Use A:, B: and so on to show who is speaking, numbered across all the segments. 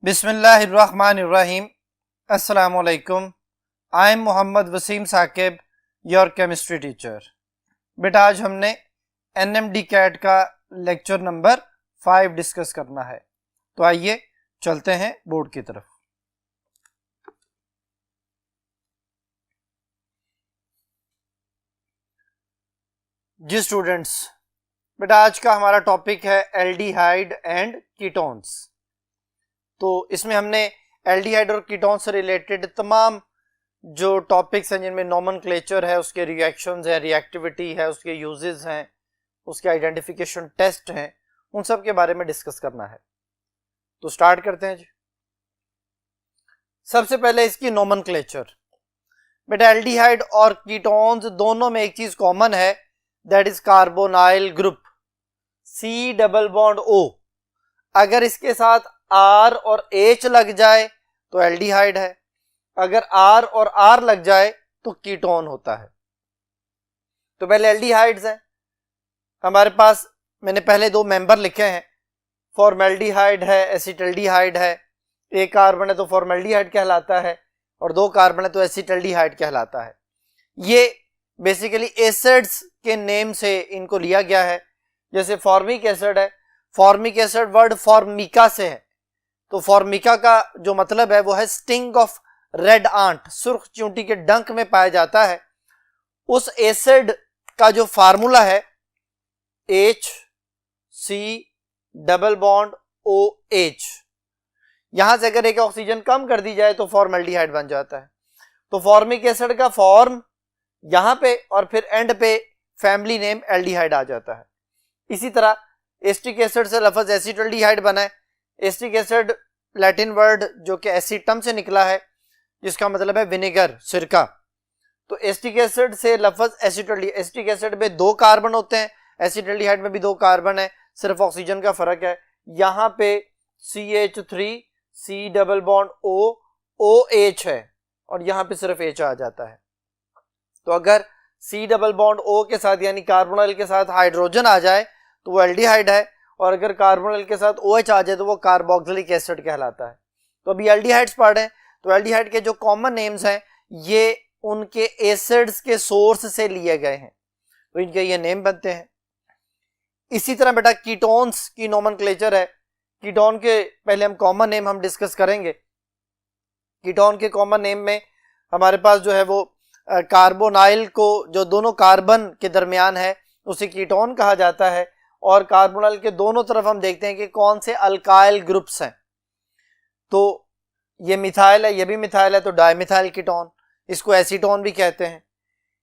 A: बिस्मिल्लाहिर्रहमानिर्रहीम। अस्सलामुअलैकुम। I am Mohammad Wasim Saqib, your chemistry teacher. बेटा आज हमने एनएमडी कैट का लेक्चर नंबर 5 डिस्कस करना है, तो आइए चलते हैं बोर्ड की तरफ। जी स्टूडेंट्स, बेटा आज का हमारा टॉपिक है एल्डिहाइड एंड कीटोन्स। तो इसमें हमने एल्डिहाइड और कीटोन से रिलेटेड तमाम जो टॉपिक्स हैं जिनमें नोमेनक्लेचर है, उसके रिएक्शंस है, रिएक्टिविटी है, उसके यूजेस हैं, उसके आइडेंटिफिकेशन टेस्ट हैं, उन सब के बारे में डिस्कस करना है। तो स्टार्ट करते हैं जी। सबसे पहले इसकी नोमेनक्लेचर। बेटा एल्डिहाइड और कीटोन्स दोनों में एक चीज कॉमन है, that is carbonyl group C double bond O। अगर इसके साथ R और H लग जाए तो एल्डिहाइड है, अगर R और R लग जाए तो कीटोन होता है। तो पहले एल्डिहाइड्स हैं हमारे पास, मैंने पहले दो मेंबर लिखे हैं, फॉर्मेल्डिहाइड है, एसिटल्डिहाइड है। एक कार्बन है तो फॉर्मेल्डिहाइड कहलाता है और दो कार्बन है तो एसिटल्डिहाइड कहलाता है। ये बेसिकली एसिड्स के नेम से इनको लिया गया है। जैसे फॉर्मिक एसिड है, फॉर्मिक एसिड वर्ड फॉर्मिका से है, तो फॉर्मिका का जो मतलब है वो है स्टिंग ऑफ रेड आंट, सुर्ख चींटी के डंक में पाया जाता है। उस एसिड का जो फार्मूला है HC डबल बॉन्ड OH, यहां से अगर एक ऑक्सीजन कम कर दी जाए तो फॉर्मल्डिहाइड बन जाता है। तो फॉर्मिक एसिड का फॉर्म यहां पे और फिर एंड पे फैमिली नेम एल्डिहाइड आ जाता है। इसी तरह एस्टिक एसिड से लफ्ज एसिटल्डिहाइड बना है। एस्टिक एसिड लैटिन वर्ड जो कि एसिटम से निकला है, जिसका मतलब है विनेगर, सिरका। तो एस्टिक एसिड से लफ्ज एसिटल्डिहाइड, एस्टिक एसिड में दो कार्बन होते हैं, एसिटल्डिहाइड में भी दो कार्बन है, सिर्फ ऑक्सीजन का फर्क है। यहां पे CH3 C double bond O OH है और यहां पे सिर्फ H आ जाता है। तो अगर C डबल बॉन्ड O के साथ यानी कार्बोनिल के साथ हाइड्रोजन आ जाए तो वो एल्डिहाइड है, और अगर कार्बोनिल के साथ OH आ जाए तो वो कार्बोक्सिलिक एसिड कहलाता है। तो अभी एल्डिहाइड्स पढ़े, तो एल्डिहाइड के जो कॉमन नेम्स हैं ये उनके एसिड्स के सोर्स से लिए गए हैं, तो इनके ये नेम बनते हैं। इसी तरह बेटा कीटोन्स की नोमेनक्लेचर है। कीटोन के पहले हम कॉमन नेम हम डिस्कस करेंगे। कीटोन के कॉमन नेम में हमारे पास जो है वो कार्बोनाइल को, जो दोनों कार्बन के दरमियान है, उसे कीटोन कहा जाता है। और कार्बोनाइल के दोनों तरफ हम देखते हैं कि कौन से अल्काइल ग्रुप्स हैं। तो ये मिथाइल है, ये भी मिथाइल है, तो डाइमिथाइल कीटोन, इसको एसीटोन भी कहते हैं।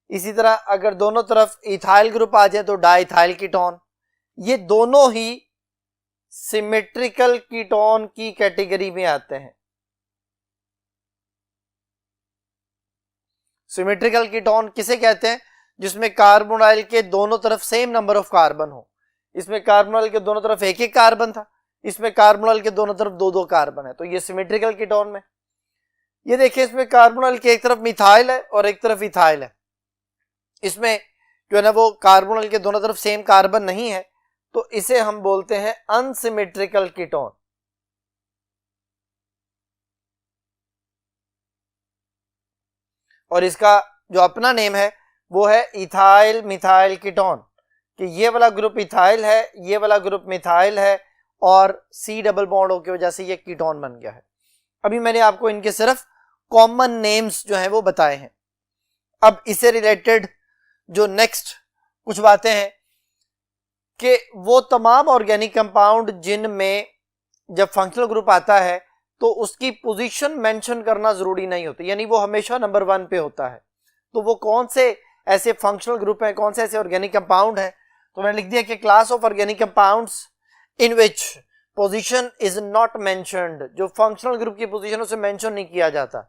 A: इसी तरह अगर दोनों तरफ इथाइल ग्रुप आ जाए तो डाइथाइल कीटोन। ये दोनों ही सिमेट्रिकल कीटोन की कैटेगरी में आते हैं। सिमेट्रिकल कीटोन किसे कहते हैं? जिसमें कार्बोनाइल के दोनों तरफ सेम नंबर ऑफ कार्बन हो। इसमें कार्बोनाइल के दोनों तरफ एक एक कार्बन था, इसमें कार्बोनाइल के दोनों तरफ दो दो कार्बन है, तो ये सिमेट्रिकल कीटोन में। ये देखिए इसमें कार्बोनाइल के एक तरफ मिथाइल है और एक तरफ इथाइल है। इसमें जो है ना वो कार्बोनाइल के दोनों तरफ सेम कार्बन नहीं है, तो इसे हम बोलते हैं अनसिमेट्रिकल कीटोन। और इसका जो अपना नेम है वो है इथाइल मिथाइल कीटोन, कि ये वाला ग्रुप इथाइल है, ये वाला ग्रुप मिथाइल है, और C डबल बॉन्ड O की वजह से ये कीटोन बन गया है। अभी मैंने आपको इनके सिर्फ कॉमन नेम्स जो हैं वो बताए हैं। अब इससे रिलेटेड जो नेक्स्ट कुछ बातें हैं कि वो तमाम ऑर्गेनिक कंपाउंड जिनमें जब फंक्शनल ग्रुप आता है तो उसकी पोजीशन मेंशन करना जरूरी नहीं होती, यानी वो हमेशा नंबर 1 पे होता है। तो वो कौन से ऐसे फंक्शनल ग्रुप हैं, कौन से ऐसे ऑर्गेनिक कंपाउंड हैं? तो मैंने लिख दिया कि class of organic compounds in which position is not mentioned, जो फंक्शनल ग्रुप की पोजीशन उसे मेंशन नहीं किया जाता,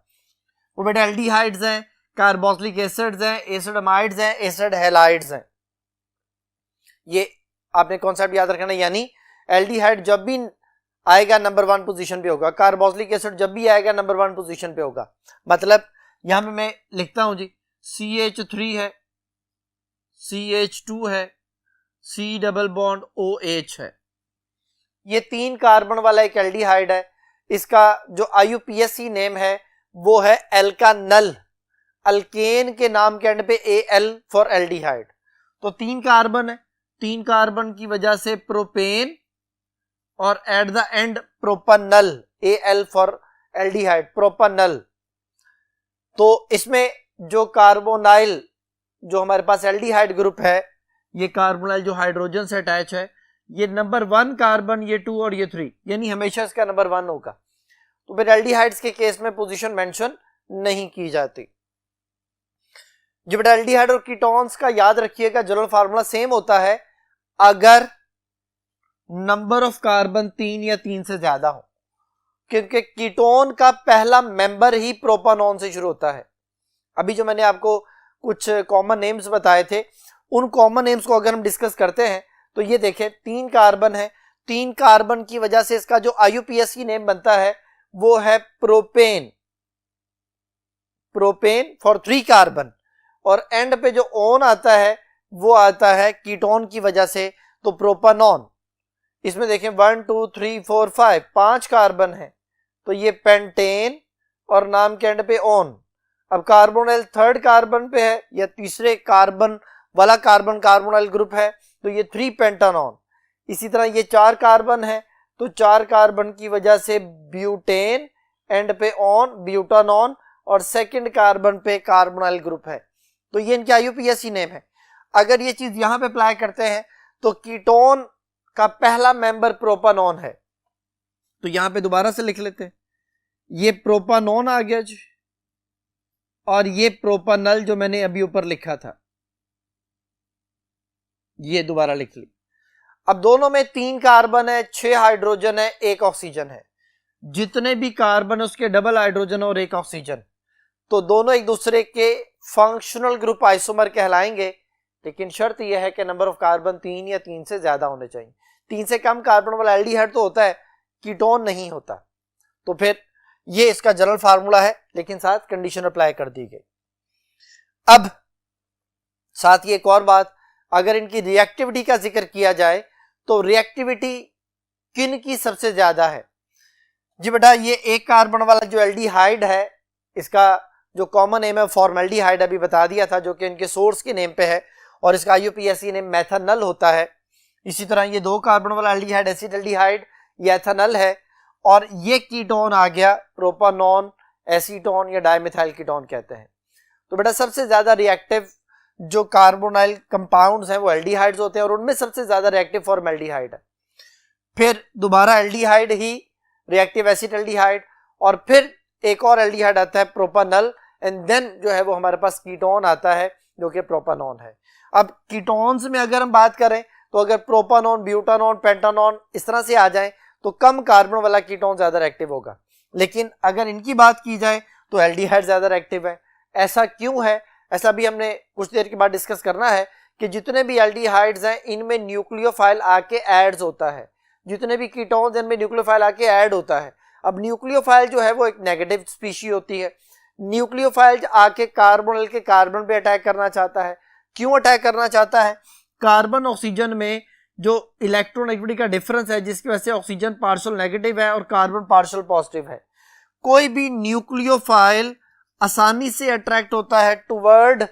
A: वो बेटा एल्डिहाइड्स हैं, कार्बोक्सिलिक एसिड्स हैं, एसिड अमाइड्स हैं, एसिड हैलाइड्स हैं। ये आपने कॉन्सेप्ट याद रखना, यानी एल्डिहाइड जब भी आएगा नंबर 1 पोजीशन पे होगा, कार्बोक्सिलिक एसिड जब भी आएगा नंबर 1 पोजीशन पे होगा। मतलब यहां पे मैं लिखता हूं जी, CH3 है, CH2 है, C डबल बॉन्ड OH है। ये 3 कार्बन वाला एक एल्डिहाइड है। इसका जो IUPAC नेम है वो है एल्कानल। अल्केन के नाम के एंड पे AL फॉर एल्डिहाइड। तो 3 कार्बन है, 3 कार्बन की वजह से प्रोपेन और at the end propanal, AL for aldehyde, propanal. तो इसमें जो कार्बोनाइल जो हमारे पास एल्डिहाइड ग्रुप है, ये कार्बोनाइल जो हाइड्रोजन से अटैच है, ये नंबर 1 कार्बन, ये 2 और ये 3, यानी हमेशा इसका नंबर 1 होगा। तो फिर एल्डिहाइड्स के केस में पोजीशन मेंशन नहीं की जाती। जब एल्डिहाइड और कीटोन्स का याद रखिएगा, जनरल फार्मूला सेम होता है अगर नंबर ऑफ कार्बन 3 या 3 से ज्यादा हो, क्योंकि कीटोन का पहला मेंबर ही प्रोपानॉन से शुरू होता है। अभी जो मैंने आपको कुछ कॉमन नेम्स बताए थे, उन कॉमन नेम्स को अगर हम डिस्कस करते हैं तो ये देखें 3 कार्बन है, 3 कार्बन की वजह से इसका जो IUPAC नेम बनता है वो है प्रोपेन, प्रोपेन फॉर 3 कार्बन, और एंड पे जो ओन आता है वो आता है कीटोन की वजह से, तो प्रोपानॉन। इसमें देखें 1 2 3 4 5 5 कार्बन है, तो ये पेंटेन और नाम के एंड पे ओन। अब कार्बोनाइल 3rd कार्बन पे है या तीसरे कार्बन वाला कार्बन कार्बोनाइल ग्रुप है, तो ये 3 पेंटानॉन। इसी तरह ये 4 कार्बन है, तो 4 कार्बन की वजह से ब्यूटेन, एंड पे ऑन ब्यूटानॉन, और 2nd कार्बन पे कार्बोनाइल ग्रुप है। तो ये इनके IUPAC नेम है। अगर ये चीज यहां पे अप्लाई करते हैं तो कीटोन का पहला मेंबर प्रोपानॉन है, तो यहां पे दोबारा से लिख लेते हैं, ये प्रोपानॉन आ गया जी, और ये प्रोपानल जो मैंने अभी ऊपर लिखा था ये दोबारा लिख ली। अब दोनों में 3 कार्बन है, 6 हाइड्रोजन है, 1 ऑक्सीजन है। जितने भी कार्बन उसके डबल हाइड्रोजन और 1 ऑक्सीजन, तो दोनों एक दूसरे के फंक्शनल ग्रुप आइसोमर कहलाएंगे, लेकिन शर्त यह है कि नंबर ऑफ कार्बन 3 या 3 से ज्यादा होने चाहिए। 3 से कम कार्बन वाला एल्डिहाइड तो होता है, कीटोन नहीं होता। तो फिर ये इसका जनरल फार्मूला है, लेकिन साथ कंडीशन अप्लाई कर दी गई। अब साथ ही एक और बात, अगर इनकी रिएक्टिविटी का जिक्र किया जाए तो रिएक्टिविटी किन की सबसे ज्यादा है जी बेटा? ये 1 कार्बन वाला जो एल्डिहाइड है, इसका जो कॉमन नेम है फॉर्मल्डिहाइड अभी बता दिया था, जो कि इनके सोर्स के नेम पे है, और इसका IUPAC नेम मेथनल होता है। इसी तरह ये 2 कार्बन वाला एल्डिहाइड एसिडल्डिहाइड, ये एथेनल है, और ये कीटोन आ गया प्रोपानॉन, एसीटोन या डाइमिथाइल कीटोन कहते हैं। तो बेटा सबसे ज्यादा रिएक्टिव जो कार्बोनाइल कंपाउंड्स हैं वो एल्डिहाइड्स होते हैं, और उनमें सबसे ज्यादा रिएक्टिव फॉर्मल्डिहाइड है। फिर दोबारा एल्डिहाइड ही रिएक्टिव एसिटल्डिहाइड, और फिर एक और एल्डिहाइड आता है प्रोपानल, एंड देन जो है वो हमारे पास कीटोन आता है जो कि प्रोपानॉन है। अब कीटोन्स में अगर हम बात करें तो अगर प्रोपानॉन, ब्यूटानॉन, पेंटानॉन इस तरह से आ जाए तो कम कार्बन वाला कीटोन ज्यादा रिएक्टिव होगा, लेकिन अगर इनकी बात की जाए तो एल्डिहाइड ज्यादा रिएक्टिव है। ऐसा क्यों है? ऐसा भी हमने कुछ देर के बाद डिस्कस करना है कि जितने भी एल्डिहाइड्स हैं इनमें न्यूक्लियोफाइल आके ऐड होता है, जितने भी कीटोन्स इनमें न्यूक्लियोफाइल आके ऐड होता है। अब न्यूक्लियोफाइल जो है वो एक नेगेटिव स्पीशी होती है। न्यूक्लियोफाइल आके कार्बोनिल के कार्बन पे अटैक करना चाहता है। क्यों अटैक करना चाहता है? कार्बन ऑक्सीजन में जो इलेक्ट्रोनेगेटिविटी का डिफरेंस है, जिसकी वजह से ऑक्सीजन पार्शियल नेगेटिव है और कार्बन पार्शियल पॉजिटिव है। कोई भी न्यूक्लियोफाइल आसानी से अट्रैक्ट होता है टुवर्ड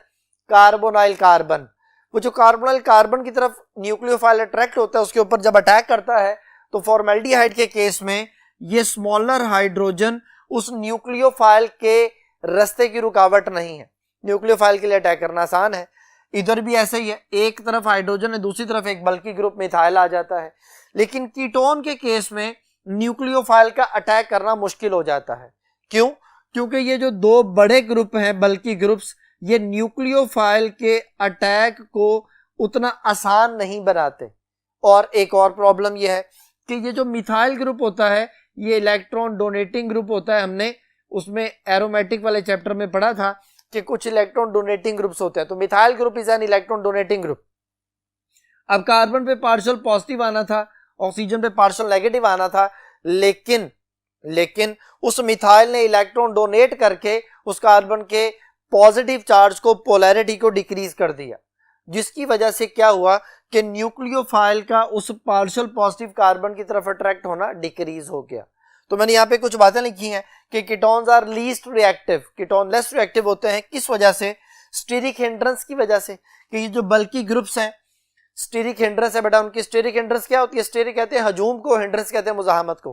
A: कार्बोनाइल कार्बन। वो जो कार्बोनाइल कार्बन की तरफ न्यूक्लियोफाइल अट्रैक्ट होता है, उसके ऊपर जब अटैक करता है तो फॉर्मल्डिहाइड के केस में ये स्मॉलर हाइड्रोजन उस न्यूक्लियोफाइल के रास्ते की रुकावट नहीं है। न्यूक्लियोफाइल के लिए अटैक करना आसान है। इधर भी ऐसा ही है, एक तरफ हाइड्रोजन है, दूसरी तरफ एक बल्कि ग्रुप मिथाइल आ जाता है। लेकिन कीटोन के केस में न्यूक्लियोफाइल का अटैक करना मुश्किल हो जाता है। क्यों? क्योंकि ये जो 2 बड़े ग्रुप हैं बल्कि ग्रुप्स, ये न्यूक्लियोफाइल के अटैक को उतना आसान नहीं बनाते। और एक और प्रॉब्लम ये है कि ये जो मिथाइल ग्रुप होता है ये इलेक्ट्रॉन डोनेटिंग ग्रुप होता है। हमने उसमें एरोमेटिक वाले चैप्टर में पढ़ा था कि कुछ इलेक्ट्रॉन डोनेटिंग ग्रुप्स होते हैं, तो methyl group is an electron donating group. अब कार्बन पे पार्शियल पॉजिटिव आना था, ऑक्सीजन पे पार्शियल नेगेटिव आना था, लेकिन उस मिथाइल ने इलेक्ट्रॉन डोनेट करके उस कार्बन के पॉजिटिव चार्ज को, पोलैरिटी को डिक्रीज कर दिया, जिसकी वजह से क्या हुआ कि न्यूक्लियोफाइल का उस पार्शियल पॉजिटिव कार्बन की तरफ अट्रैक्ट होना डिक्रीज हो गया। तो मैंने यहाँ पे कुछ बातें लिखी हैं कि ketones are least reactive, ketone less reactive होते हैं। किस वजह से? स्टीरिक हिंड्रेंस की वजह से, कि ये जो बल्की ग्रुप्स हैं स्टीरिक हिंड्रेंस है बेटा, उनकी स्टीरिक हिंड्रेंस क्या होती है? स्टीरिक कहते हैं हजूम को, हिंड्रेंस कहते हैं मुजाहमत को,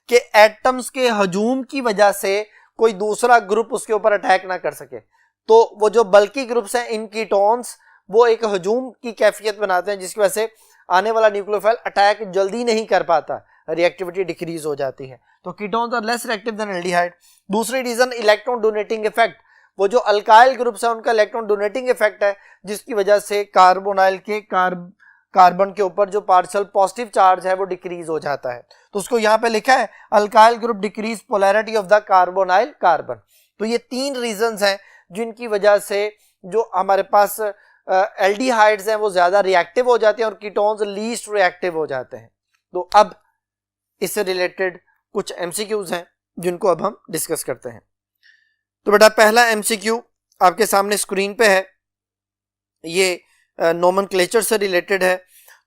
A: कि एटम्स के हजूम की वजह से कोई दूसरा ग्रुप उसके ऊपर अटैक ना कर सके। तो वो जो बल्की ग्रुप्स हैं इन कीटोन्स वो एक हजूम की कैफियत बनाते हैं, जिसकी वजह से आने वाला न्यूक्लियोफाइल अटैक जल्दी नहीं कर पाता, रिएक्टिविटी डिक्रीज हो जाती है। तो ketones are less reactive than aldehyde. दूसरी रीजन इलेक्ट्रॉन डोनेटिंग इफेक्ट, वो जो अल्काइल ग्रुप्स है उनका इलेक्ट्रॉन डोनेटिंग इफेक्ट है, जिसकी वजह से कार्बोनाइल के कार्बन के ऊपर जो पार्शियल पॉजिटिव चार्ज है वो डिक्रीज हो जाता है। तो उसको यहाँ पे लिखा है alkyl group decrease polarity of the carbonyl carbon. तो ये 3 रीजंस हैं जिनकी वजह से जो हमारे पास एल्डिहाइड्स हैं वो ज्यादा रिएक्टिव हो जाते हैं और कीटोन्स लीस्ट रिएक्टिव हो जाते हैं। तो अब इससे रिलेटेड कुछ एमसीक्यूज हैं जिनको अब हम डिस्कस करते हैं। तो बेटा पहला एमसीक्यू आपके सामने स्क्रीन पे है, ये नोमेनक्लेचर से रिलेटेड है।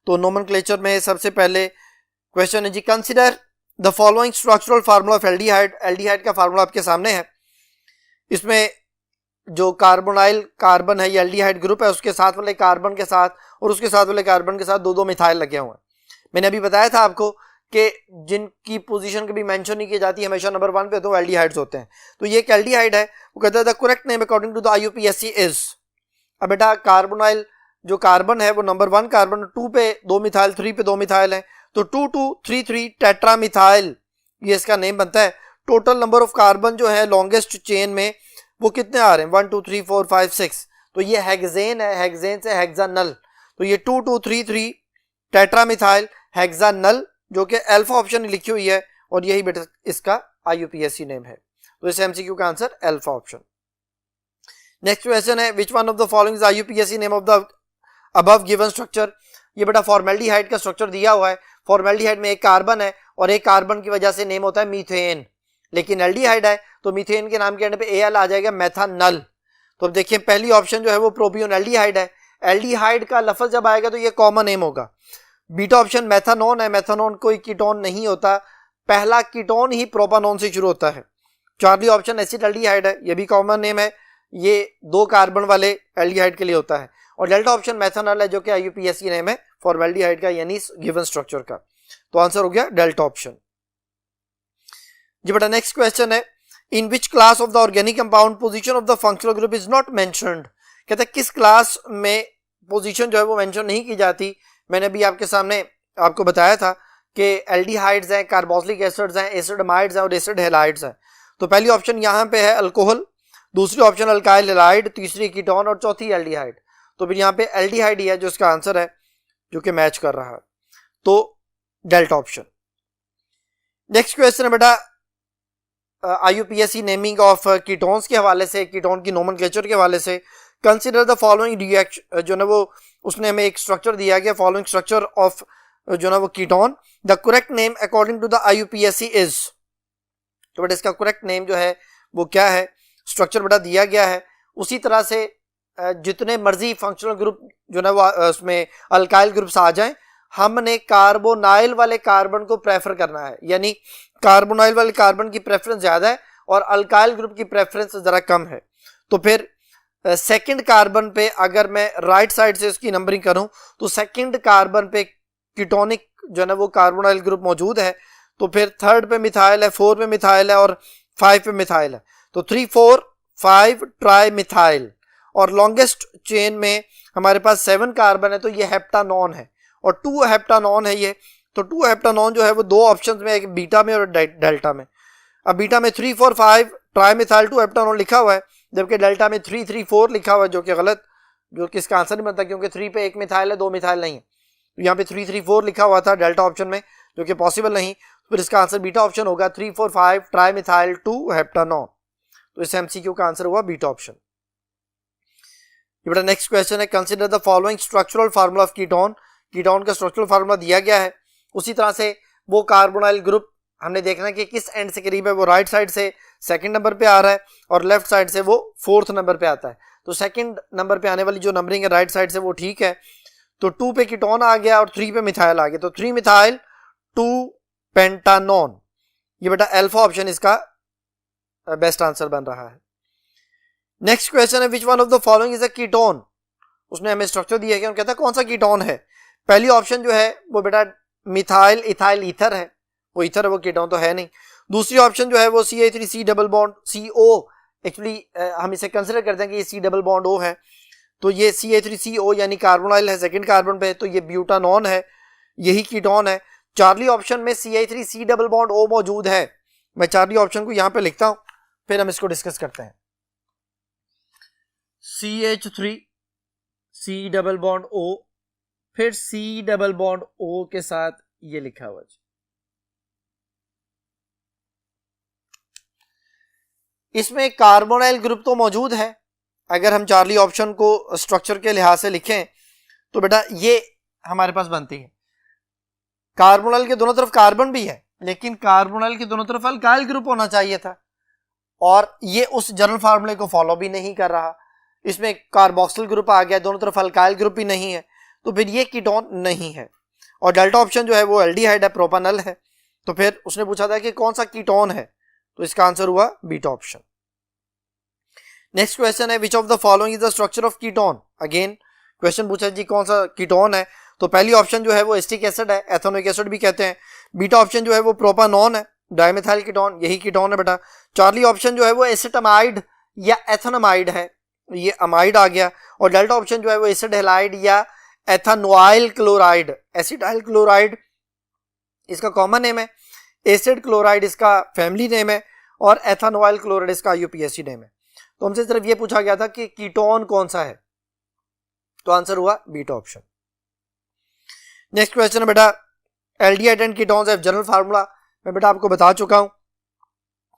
A: तो नोमेनक्लेचर में सबसे पहले क्वेश्चन है जी, consider the following structural formula of aldehyde. Aldehyde का फार्मूला आपके सामने है। इसमें जो कार्बोनाइल कार्बन है ये एल्डिहाइड ग्रुप है, उसके साथ वाले कार्बन के साथ और उसके साथ वाले कार्बन के साथ 2-2 मिथाइल लगे हुए हैं। मैंने अभी बताया था आपको कि जिनकी पोजीशन कभी मेंशन नहीं की जाती हमेशा नंबर 1 पे तो एल्डिहाइड्स होते हैं। तो ये एक एल्डिहाइड है। वो कहता है the correct name according to the IUPAC is. अब बेटा कार्बोनाइल जो कार्बन है वो नंबर 1 कार्बन, 2 पे 2 मिथाइल, 3 पे 2 मिथाइल है, तो 2,2,3,3 टेट्रामिथाइल ये इसका नेम बनता है। टोटल नंबर ऑफ कार्बन जो है लॉन्गेस्ट चेन में वो कितने आ रहे हैं? 1 2 3 4 5 6। तो ये हेक्सेन है, हेक्सेन से हेक्सानल, तो ये 2,2,3,3 टेट्रामिथाइल हेक्सानल जो कि अल्फा ऑप्शन लिखी हुई है और यही बेटा इसका आईयूपीएसी नेम है। तो इस एमसीक्यू का answer alpha option. Next question है which one of the following is IUPAC name of the above given structure. ये बेटा फॉर्मेल्डिहाइड का स्ट्रक्चर दिया हुआ है। फॉर्मेल्डिहाइड में एक कार्बन है और एक कार्बन की वजह से नेम होता है मीथेन, लेकिन एल्डिहाइड है तो मीथेन के नाम के एंड पे एल आ जाएगा, मेथानल। तो अब देखिए पहली ऑप्शन जो है वो प्रोपियोन एल्डिहाइड है। एल्डिहाइड का लफ्ज जब आएगा तो ये कॉमन नेम होगा। बीटा ऑप्शन मेथानोन है, मेथानोन कोई कीटोन नहीं होता, पहला कीटोन ही प्रोपानोन से शुरू होता है। चार्ली ऑप्शन एसिड एल्डिहाइड है, ये भी कॉमन नेम है, ये 2 कार्बन वाले एल्डिहाइड के लिए होता है। और डेल्टा ऑप्शन मेथानल है जो कि आईयूपीएसी नेम है फॉर्मेल्डिहाइड का यानी गिवन स्ट्रक्चर का। तो आंसर हो गया डेल्टा ऑप्शन जी। बेटा नेक्स्ट क्वेश्चन है in which class of the organic compound position of the functional group is not mentioned. कहते हैं किस क्लास में पोजीशन जो है वो मेंशन नहीं की जाती। मैंने भी आपके सामने आपको बताया था कि एल्डिहाइड्स हैं, कार्बोक्सिलिक एसिड्स हैं, एसिडमाइड्स हैं और एसिड हैलाइड्स हैं। तो पहली ऑप्शन यहाँ पे है अल्कोहल, दूसरी ऑप्शन अल्काइल हैलाइड, तीसरी कीटोन और चौथी एल्डिहाइड। तो फिर यहाँ पे एल्डिहाइड ही है जो इसका आंसर है जो कि मैच कर रहा है, तो डेल्टा ऑप्शन। नेक्स्ट क्वेश्चन है बेटा आईयूपीएसी नेमिंग ऑफ कीटोन्स के हवाले से, कीटोन की नोमेनक्लेचर के हवाले से। कंसीडर द फॉलोइंग रिएक्शन, जो ना वो उसने हमें एक स्ट्रक्चर दिया गया, फॉलोइंग स्ट्रक्चर ऑफ जो ना वो ketone, the correct name according to the IUPAC is. तो बेटा इसका करेक्ट नेम जो है वो क्या है, स्ट्रक्चर बेटा दिया गया है। उसी तरह से जितने मर्जी फंक्शनल ग्रुप जो ना वो उसमें अल्काइल ग्रुप्स आ जाएं, हमने कार्बोनाइल वाले कार्बन को प्रेफर करना है, यानी कार्बोनाइल वाले कार्बन की प्रेफरेंस ज्यादा है और अल्काइल ग्रुप की प्रेफरेंस जरा कम है। तो फिर सेकंड कार्बन पे अगर मैं राइट साइड से उसकी नंबरिंग करूं तो सेकंड कार्बन पे कीटोनिक जो है वो कार्बोनाइल ग्रुप मौजूद है। तो फिर थर्ड पे मिथाइल है, 4 पे मिथाइल है और 5 पे मिथाइल है। तो 3 4 5 ट्राई मिथाइल और लॉन्गेस्ट चेन में हमारे पास 7 कार्बन है, तो ये हेप्टानॉन है और 2 हेप्टानॉन है ये। तो 2 हेप्टानॉन जो है वो 2 ऑप्शंस में, एक बीटा में और डेल्टा में। अब बीटा में 3 4 5 ट्राई मिथाइल 2 हेप्टानॉन लिखा हुआ है, जबकि डेल्टा में 3 3 4 लिखा हुआ है, जो कि गलत, जो कि इसका आंसर नहीं बनता क्योंकि 3 पे 1 मिथाइल है, 2 मिथाइल नहीं है। तो यहाँ पे 3 3 4 लिखा हुआ था डेल्टा ऑप्शन में, जो कि पॉसिबल नहीं। फिर इसका आंसर बीटा ऑप्शन होगा 3 4 5 ट्राई मिथाइल 2 हेप्टानॉन। तो इस एमसीक्यू का आंसर हुआ बीटा ऑप्शन। बेटा नेक्स्ट क्वेश्चन है consider the following structural formula of ketone. Ketone का स्ट्रक्चरल फार्मूला दिया गया है। उसी तरह से वो कार्बोनाइल ग्रुप हमने देखना है कि किस एंड से करीब है, वो राइट साइड से सेकंड नंबर पे आ रहा है और लेफ्ट साइड से वो 4th नंबर पे आता है। तो सेकंड नंबर पे आने वाली जो नंबरिंग है राइट साइड से वो ठीक है। तो 2 पे कीटोन आ गया और 3 पे मिथाइल आ गया, तो 3 मिथाइल 2 पेंटानॉन ये बेटा अल्फा ऑप्शन इसका बेस्ट आंसर बन रहा है। नेक्स्ट क्वेश्चन है which one of the following is a ketone. उसने हमें स्ट्रक्चर दिया है, कहता है कौन सा कीटोन है। पहली ऑप्शन जो है वो बेटा मिथाइल इथाइल ईथर है, वो ईथर है, वो कीटोन तो है नहीं। दूसरी ऑप्शन जो है वो CH3C double bond CO, actually हम इसे कंसिडर करते हैं कि ये C डबल बॉन्ड O है, तो ये CH3CO यानी कार्बोनाइल है सेकंड कार्बन पे, तो ये ब्यूटानॉन है, यही कीटोन है। चार्ली ऑप्शन में CH3C डबल बॉन्ड O मौजूद है। मैं चार्ली ऑप्शन को यहां पे लिखता हूं, फिर हम इसको डिस्कस करते हैं। CH3C डबल बॉन्ड O, फिर C डबल बॉन्ड O के साथ ये लिखा हुआ है। इसमें कार्बोनाइल ग्रुप तो मौजूद है। अगर हम चार्ली ऑप्शन को स्ट्रक्चर के लिहाज से लिखें तो बेटा ये हमारे पास बनती है। कार्बोनाइल के दोनों तरफ कार्बन भी है, लेकिन कार्बोनाइल के दोनों तरफ अल्काइल ग्रुप होना चाहिए था, और ये उस जनरल फार्मूले को फॉलो भी नहीं कर रहा। इसमें कार्बोक्सिल ग्रुप आ गया, दोनों तरफ अल्काइल ग्रुप भी नहीं है, तो फिर ये कीटोन नहीं है। और डेल्टा ऑप्शन जो है वो एल्डिहाइड है, प्रोपानल है। तो फिर उसने पूछा था कि कौन सा कीटोन है, तो इसका आंसर हुआ बीटा ऑप्शन। नेक्स्ट क्वेश्चन है which of the following is the structure of ketone. Again question पूछा जी कौन सा कीटोन है, तो पहली ऑप्शन जो है वो एसिटिक एसिड है, एथेनोइक एसिड भी कहते हैं। बीटा ऑप्शन जो है वो प्रोपानॉन है, डाइमेथाइल कीटोन, यही कीटोन है बेटा। चार्ली ऑप्शन जो है वो एसिटामाइड या एथेनमाइड है, ये अमाइड आ गया। और डेल्टा ऑप्शन जो है वो एसिड हैलाइड या एथेनोइल क्लोराइड, एसिटाइल क्लोराइड इसका कॉमन नेम है, एसिड क्लोराइड इसका फैमिली नेम है, और एथेनोइल क्लोराइड इसका IUPAC नेम है। तो हमसे सिर्फ ये पूछा गया था कि कीटोन कौन सा है, तो आंसर हुआ बीटा ऑप्शन। नेक्स्ट क्वेश्चन है बेटा aldehyde and ketones have general formula. मैं बेटा आपको बता चुका हूं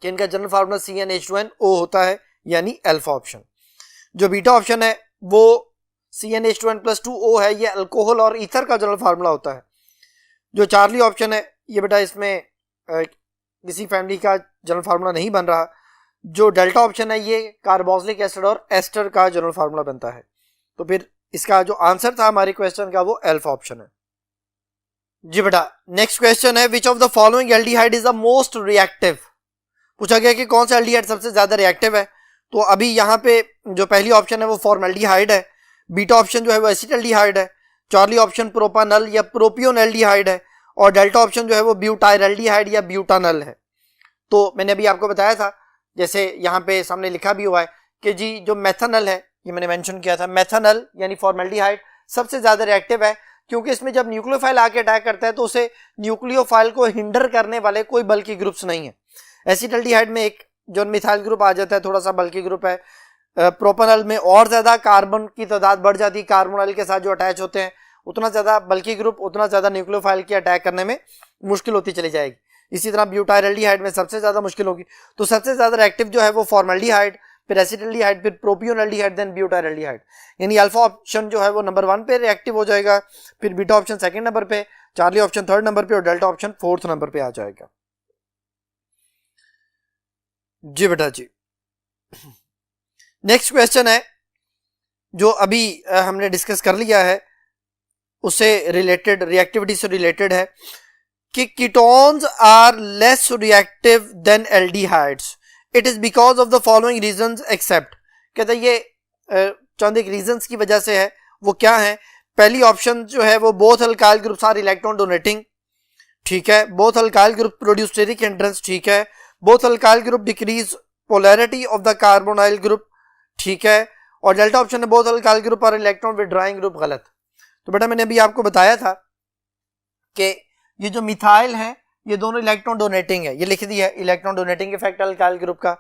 A: कि इनका जनरल फार्मूला CnH2nO होता है, यानी अल्फा ऑप्शन। जो बीटा ऑप्शन है वो CnH2n+2O है, ये अल्कोहल और ईथर का जनरल फार्मूला होता है। जो चार्ली ऑप्शन है ये बेटा इसमें किसी फैमिली का जनरल फार्मूला नहीं बन रहा। जो डेल्टा ऑप्शन है ये कार्बोक्सिलिक एसिड और एस्टर का जनरल फार्मूला बनता है। तो फिर इसका जो आंसर था हमारे क्वेश्चन का वो अल्फा ऑप्शन है जी बेटा। नेक्स्ट क्वेश्चन है which of the following aldehyde is the most reactive. पूछा गया कि कौन सा एल्डिहाइड सबसे ज्यादा रिएक्टिव है। तो अभी यहाँ पे जो पहली ऑप्शन है वो फॉर्मल्डिहाइड है, बीटा ऑप्शन जो है वो एसिटाल्डिहाइड है, चार्ली ऑप्शन प्रोपानल या प्रोपियोनल्डिहाइड है, और डेल्टा ऑप्शन जो है वो ब्यूटाइरल्डिहाइड या ब्यूटानल है। तो मैंने अभी आपको बताया था, जैसे यहाँ पे सामने लिखा भी हुआ है कि जी जो मेथनल है, ये मैंने मेंशन किया था, मेथनल यानी फॉर्मल्डिहाइड सबसे ज्यादा रिएक्टिव है, क्योंकि इसमें जब न्यूक्लियोफाइल आके अटैक करता है तो उसे न्यूक्लियोफाइल को हिंडर करने वाले कोई बल्कि ग्रुप्स नहीं है। एसिटाल्डिहाइड में एक जो मिथाइल ग्रुप आ जाता है, थोड़ा सा बल्कि ग्रुप है। प्रोपेनॉल में और ज्यादा कार्बन की तादाद बढ़ जाती है, कार्बोनॉल के साथ जो अटैच होते हैं उतना ज्यादा बल्कि ग्रुप, उतना ज्यादा न्यूक्लियोफाइल की अटैक करने में मुश्किल होती चली जाएगी। इसी तरह ब्यूटाइरल्डिहाइड में सबसे ज्यादा मुश्किल होगी। तो सबसे ज्यादा रिएक्टिव जो है वो फॉर्मल्डिहाइड, फिर एसिटाल्डिहाइड, फिर प्रोपियोनल्डिहाइड, देन ब्यूटाइरल्डिहाइड। यानी अल्फा ऑप्शन जो है वो नंबर 1 पे रिएक्टिव हो जाएगा, फिर बीटा ऑप्शन सेकंड नंबर पे, चार्ली ऑप्शन थर्ड नंबर पे, और डेल्टा ऑप्शन फोर्थ नंबर पे आ जाएगा जी बेटा जी। नेक्स्ट क्वेश्चन है जो अभी हमने डिस्कस कर लिया है, उससे रिलेटेड, रिएक्टिविटी से रिलेटेड है कि ketones are less reactive than aldehydes, it is because of the following reasons except. कहते हैं ये चंद एक रीजंस की वजह से है, वो क्या है। पहली ऑप्शन जो है वो both alkyl groups are electron donating, ठीक है। Both alkyl group produce steric hindrance, ठीक है। Both alkyl group decrease polarity of the carbonyl group, ठीक है। और डेल्टा ऑप्शन है both alkyl group are electron withdrawing group, गलत। तो बेटा मैंने अभी आपको बताया था कि ये जो मिथाइल है ये दोनों इलेक्ट्रॉन डोनेटिंग है, ये लिख दिया है, electron donating effect alkyl group का,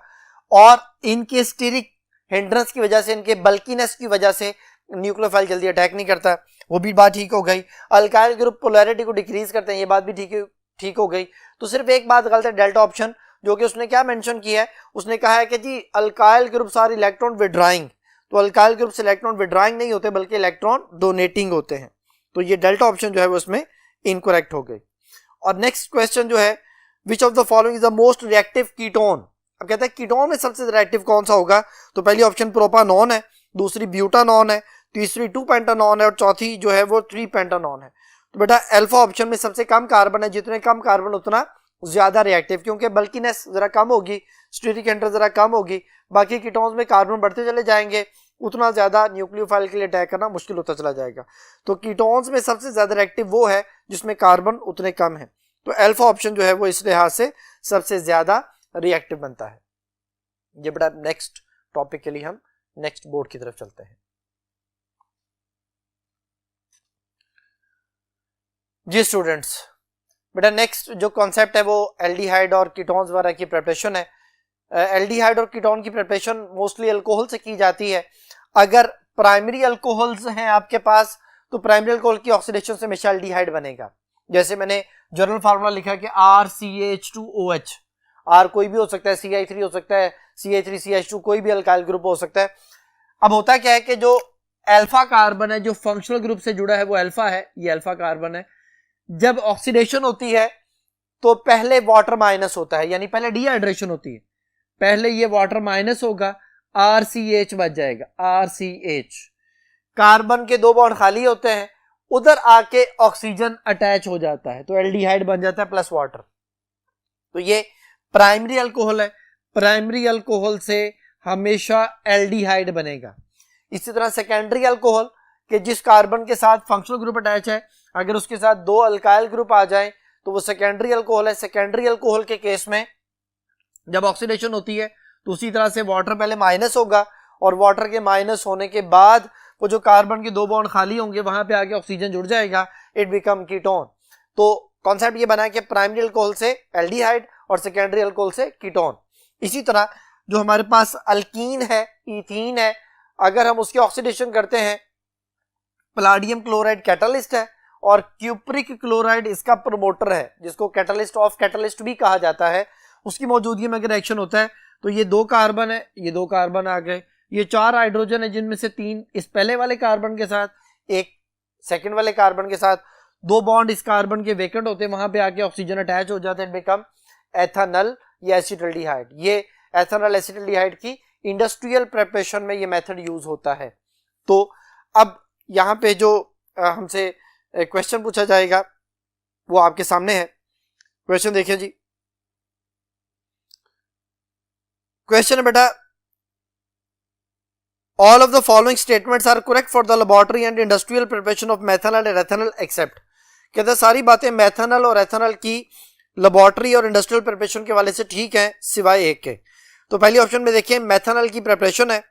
A: और इनके स्टेरिक हिंड्रेंस की वजह से, इनके बल्कीनेस की वजह से न्यूक्लियोफाइल जल्दी अटैक नहीं करता, वो भी बात ठीक हो गई। अल्काइल ग्रुप पोलैरिटी को डिक्रीज करते हैं, ये बात भी ठीक हो गई। तो सिर्फ एक बात गलत है, डेल्टा ऑप्शन, जो कि उसने क्या मेंशन किया है, उसने कहा है कि जी अल्काइल ग्रुप्स आर इलेक्ट्रॉन विथड्राइंग। तो अल्काइल ग्रुप्स इलेक्ट्रॉन विथड्राइंग नहीं होते बल्कि इलेक्ट्रॉन डोनेटिंग होते हैं। तो ये डेल्टा ऑप्शन जो है वो उसमें इनकरेक्ट हो गई। और नेक्स्ट क्वेश्चन जो है which of the following is the most reactive ketone. अब कहते हैं कीटोन में सबसे रिएक्टिव कौन सा होगा। तो पहली ऑप्शन प्रोपानॉन है, दूसरी ब्यूटानॉन है, तीसरी 2 पेंटानॉन है, और चौथी जो है वो 3 पेंटानॉन है। तो बेटा अल्फा ऑप्शन में सबसे कम कार्बन है, जितने कम कार्बन उतना ज्यादा रिएक्टिव, क्योंकि बल्कीनेस जरा कम होगी, स्टीरिक एंट्री जरा कम होगी, बाकी कीटोन्स में कार्बन बढ़ते चले जाएंगे, उतना ज्यादा न्यूक्लियोफाइल के लिए अटैक करना मुश्किल होता चला जाएगा। तो कीटोन्स में सबसे ज्यादा रिएक्टिव वो है जिसमें कार्बन उतने कम है। तो अल्फा ऑप्शन जो है वो इस लिहाज से सबसे ज्यादा रिएक्टिव बनता है। ये बेटा नेक्स्ट टॉपिक के लिए हम नेक्स्ट बोर्ड की तरफ चलते हैं। जी स्टूडेंट्स, बेटा नेक्स्ट जो कॉन्सेप्ट है वो एल्डिहाइड और कीटोन्स वगैरह की प्रिपरेशन है। एल्डिहाइड और कीटोन की प्रिपरेशन मोस्टली अल्कोहल से की जाती है। अगर प्राइमरी अल्कोहल्स हैं आपके पास तो प्राइमरी अल्कोहल की ऑक्सीडेशन से हमेशा एल्डिहाइड बनेगा। जैसे मैंने जनरल फार्मूला लिखा कि RCH2OH, R कोई भी हो सकता है, CI3 हो सकता है, CH3CH2 कोई भी अल्काइल ग्रुप हो सकता है। अब होता क्या है कि जो अल्फा कार्बन है जो फंक्शनल ग्रुप से जुड़ा है वो अल्फा है, ये अल्फा कार्बन है। जब ऑक्सीडेशन होती है तो पहले वाटर माइनस होता है, यानी पहले डिहाइड्रेशन होती है, पहले ये वाटर माइनस होगा, RCH बच जाएगा, RCH। कार्बन के 2 बॉन्ड खाली होते हैं, उधर आके ऑक्सीजन अटैच हो जाता है तो एल्डिहाइड बन जाता है प्लस वाटर। तो ये प्राइमरी अल्कोहल है, प्राइमरी अल्कोहल से हमेशा एल्डिहाइड बनेगा। इसी तरह सेकेंडरी अल्कोहल के जिस कार्बन के साथ फंक्शनल ग्रुप अटैच है, अगर उसके साथ 2 अल्काइल ग्रुप आ जाएं तो वो सेकेंडरी अल्कोहल है। सेकेंडरी अल्कोहल के केस में जब ऑक्सीडेशन होती है तो उसी तरह से वाटर पहले माइनस होगा और वाटर के माइनस होने के बाद वो जो कार्बन के 2 बॉन्ड खाली होंगे वहां पे आके ऑक्सीजन जुड़ जाएगा, इट बिकम कीटोन। तो कॉन्सेप्ट ये बना है कि प्राइमरी अल्कोहल से एल्डिहाइड और सेकेंडरी अल्कोहल से कीटोन। इसी तरह जो हमारे पास अल्कीन है, इथीन है, अगर हम उसकी ऑक्सीडेशन करते हैं, पलाडियम क्लोराइड कैटलिस्ट है और क्यूप्रिक क्लोराइड इसका प्रोमोटर है, जिसको कैटलिस्ट ऑफ कैटलिस्ट भी कहा जाता है। उसकी मौजूदगी में अगर रिएक्शन होता है तो ये 2 कार्बन है, ये 2 कार्बन आ गए, ये 4 हाइड्रोजन है जिनमें से 3 इस पहले वाले कार्बन के साथ, 1 सेकंड वाले कार्बन के साथ, 2 बॉन्ड इस कार्बन के वेकेंट होते हैं, वहां पे आके ऑक्सीजन अटैच हो जाते हैं, बिकम एथेनॉल या एसिटाल्डिहाइड। ये एथेनॉल एसिटाल्डिहाइड की इंडस्ट्रियल प्रिपरेशन में ये मेथड यूज होता है। तो अब यहाँ पे जो हमसे क्वेश्चन पूछा जाएगा वो आपके सामने है। क्वेश्चन देखिए जी, क्वेश्चन है बेटा, all of the following statements are correct for the laboratory and industrial preparation of methanol and ethanol except. कहते हैं सारी बातें मेथनॉल और एथेनॉल की लेबोरेटरी और इंडस्ट्रियल प्रिपरेशन के वाले से ठीक है सिवाय एक के। तो पहली ऑप्शन में देखिए मेथनॉल की प्रिपरेशन है,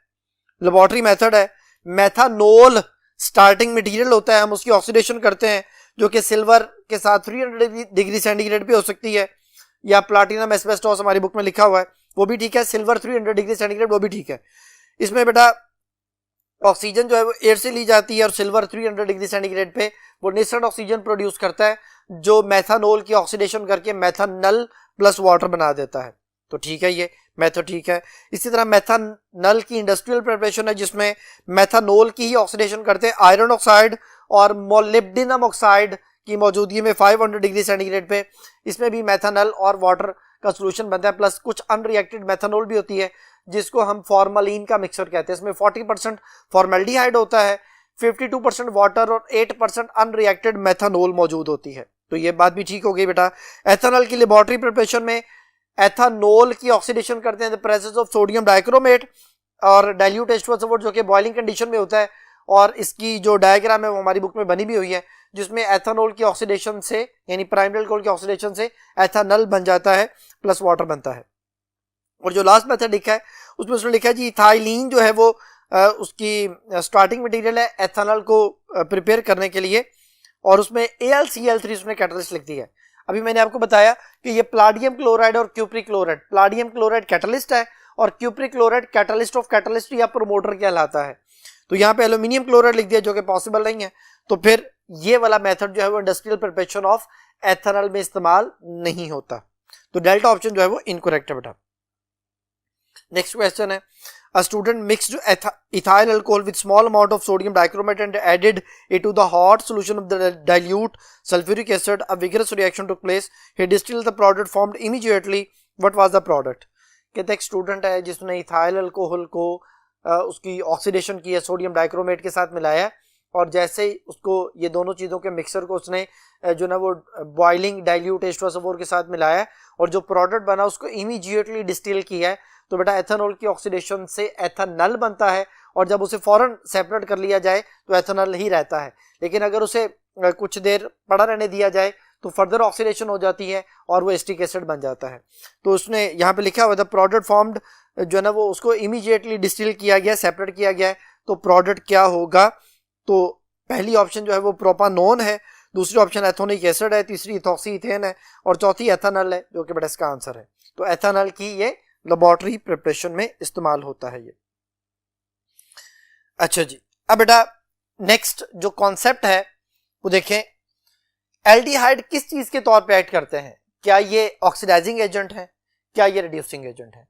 A: लेबोरेटरी मेथड है। मेथानोल स्टार्टिंग मटेरियल होता है, हम उसकी ऑक्सीडेशन करते हैं जो कि सिल्वर के साथ 300 डिग्री सेंटीग्रेड पे हो सकती है, या प्लाटिनम एस्बेस्टोस हमारी बुक में लिखा हुआ है वो भी ठीक है, सिल्वर 300 डिग्री सेंटीग्रेड वो भी ठीक है। इसमें बेटा ऑक्सीजन जो है वो एयर से ली जाती है और सिल्वर 300 डिग्री सेंटीग्रेड पे वो नेचुरल ऑक्सीजन प्रोड्यूस करता है जो मेथानोल की ऑक्सीडेशन करके मेथानल प्लस वाटर बना देता है। तो ठीक है, ये मेथड ठीक है। इसी तरह मेथानल की इंडस्ट्रियल प्रिपरेशन है जिसमें मेथानोल की ही ऑक्सीडेशन करते हैं आयरन ऑक्साइड और मोलिब्डेनम ऑक्साइड की मौजूदगी में 500 डिग्री सेंटीग्रेड पे। इसमें भी मेथानल और वाटर का सोल्यूशन बनता है, प्लस कुछ अनरिएक्टेड मेथानोल भी होती है जिसको हम फॉर्मलिन का मिक्सचर कहते हैं। इसमें 40% फॉर्मल्डिहाइड होता है, 52% वाटर और 8% अनरिएक्टेड मेथानोल मौजूद होती है। तो ये बात भी ठीक हो गई बेटा। एथेनॉल की लेबोरेटरी प्रिपरेशन में एथेनॉल की ऑक्सीडेशन करते हैं the presence of sodium dichromate और डाइल्यूट H2SO4 जो कि बॉइलिंग कंडीशन में होता है, और इसकी जो डायग्राम है वो हमारी बुक में बनी भी हुई है जिसमें एथेनॉल की ऑक्सीडेशन से यानी प्राइमरी अल्कोहल की ऑक्सीडेशन से एथेनॉल बन जाता है प्लस वाटर बनता है। और जो लास्ट मेथड लिखा है उसमें उसने लिखा है जी इथाइलिन जो है वो उसकी स्टार्टिंग मटेरियल है एथेनॉल को प्रिपेयर करने के लिए, और उसमें AlCl3 उसने कैटलिस्ट लिख दी है। अभी मैंने आपको बताया कि ये प्लाडियम क्लोराइड और cupric chloride, palladium chloride catalyst है और cupric chloride catalyst of catalyst या प्रोमोटर कहलाता है। तो यहाँ पे एल्यूमिनियम क्लोराइड लिख दिया जो कि पॉसिबल नहीं है, तो फिर ये वाला मेथड जो है वो इंडस्ट्रियल प्रिपरेशन ऑफ एथेनॉल में इस्तेमाल नहीं होता। तो डेल्टा ऑप्शन जो है वो इनकरेक्ट है बेटा। नेक्स्ट क्वेश्चन है, a student mixed ethyl alcohol with small amount of sodium dichromate and added it to the hot solution of the dilute sulfuric acid. A vigorous reaction took place. He distilled the product formed immediately. What was the product? कहते एक student है जिसने ethyl alcohol को उसकी oxidation की है, sodium dichromate के साथ मिलाया और जैसे ही उसको ये दोनों चीज़ों के मिक्सर को उसने जो ना वो बॉइलिंग डाइल्यूट H2SO4 के साथ मिलाया और जो प्रोडक्ट बना उसको इमीडिएटली डिस्टिल किया है, तो बेटा एथेनॉल की ऑक्सीडेशन से एथेनॉल बनता है और जब उसे फौरन सेपरेट कर लिया जाए तो एथेनॉल ही रहता है। लेकिन अगर उसे कुछ देर पड़ा रहने दिया जाए तो फर्दर ऑक्सीडेशन हो जाती है और वो एस्टिक एसिड बन जाता है। तो उसने यहाँ पे लिखा हुआ था प्रोडक्ट फॉर्म्ड, जो है ना वो उसको इमीडिएटली डिस्टिल किया गया, सेपरेट किया गया है, तो प्रोडक्ट क्या होगा? तो पहली ऑप्शन जो है वो प्रोपानोन है, दूसरी ऑप्शन एथोनिक एसिड है, तीसरी इथॉक्सी इथेन है और चौथी एथेनॉल है, जो कि बेटा इसका आंसर है। तो एथेनॉल की ये लेबोरेटरी प्रिपरेशन में इस्तेमाल होता है ये। अच्छा जी, अब बेटा नेक्स्ट जो कॉन्सेप्ट है वो देखें, एल्डिहाइड किस चीज के तौर पे एक्ट करते हैं? क्या ये ऑक्सीडाइजिंग एजेंट है, क्या ये रिड्यूसिंग एजेंट है?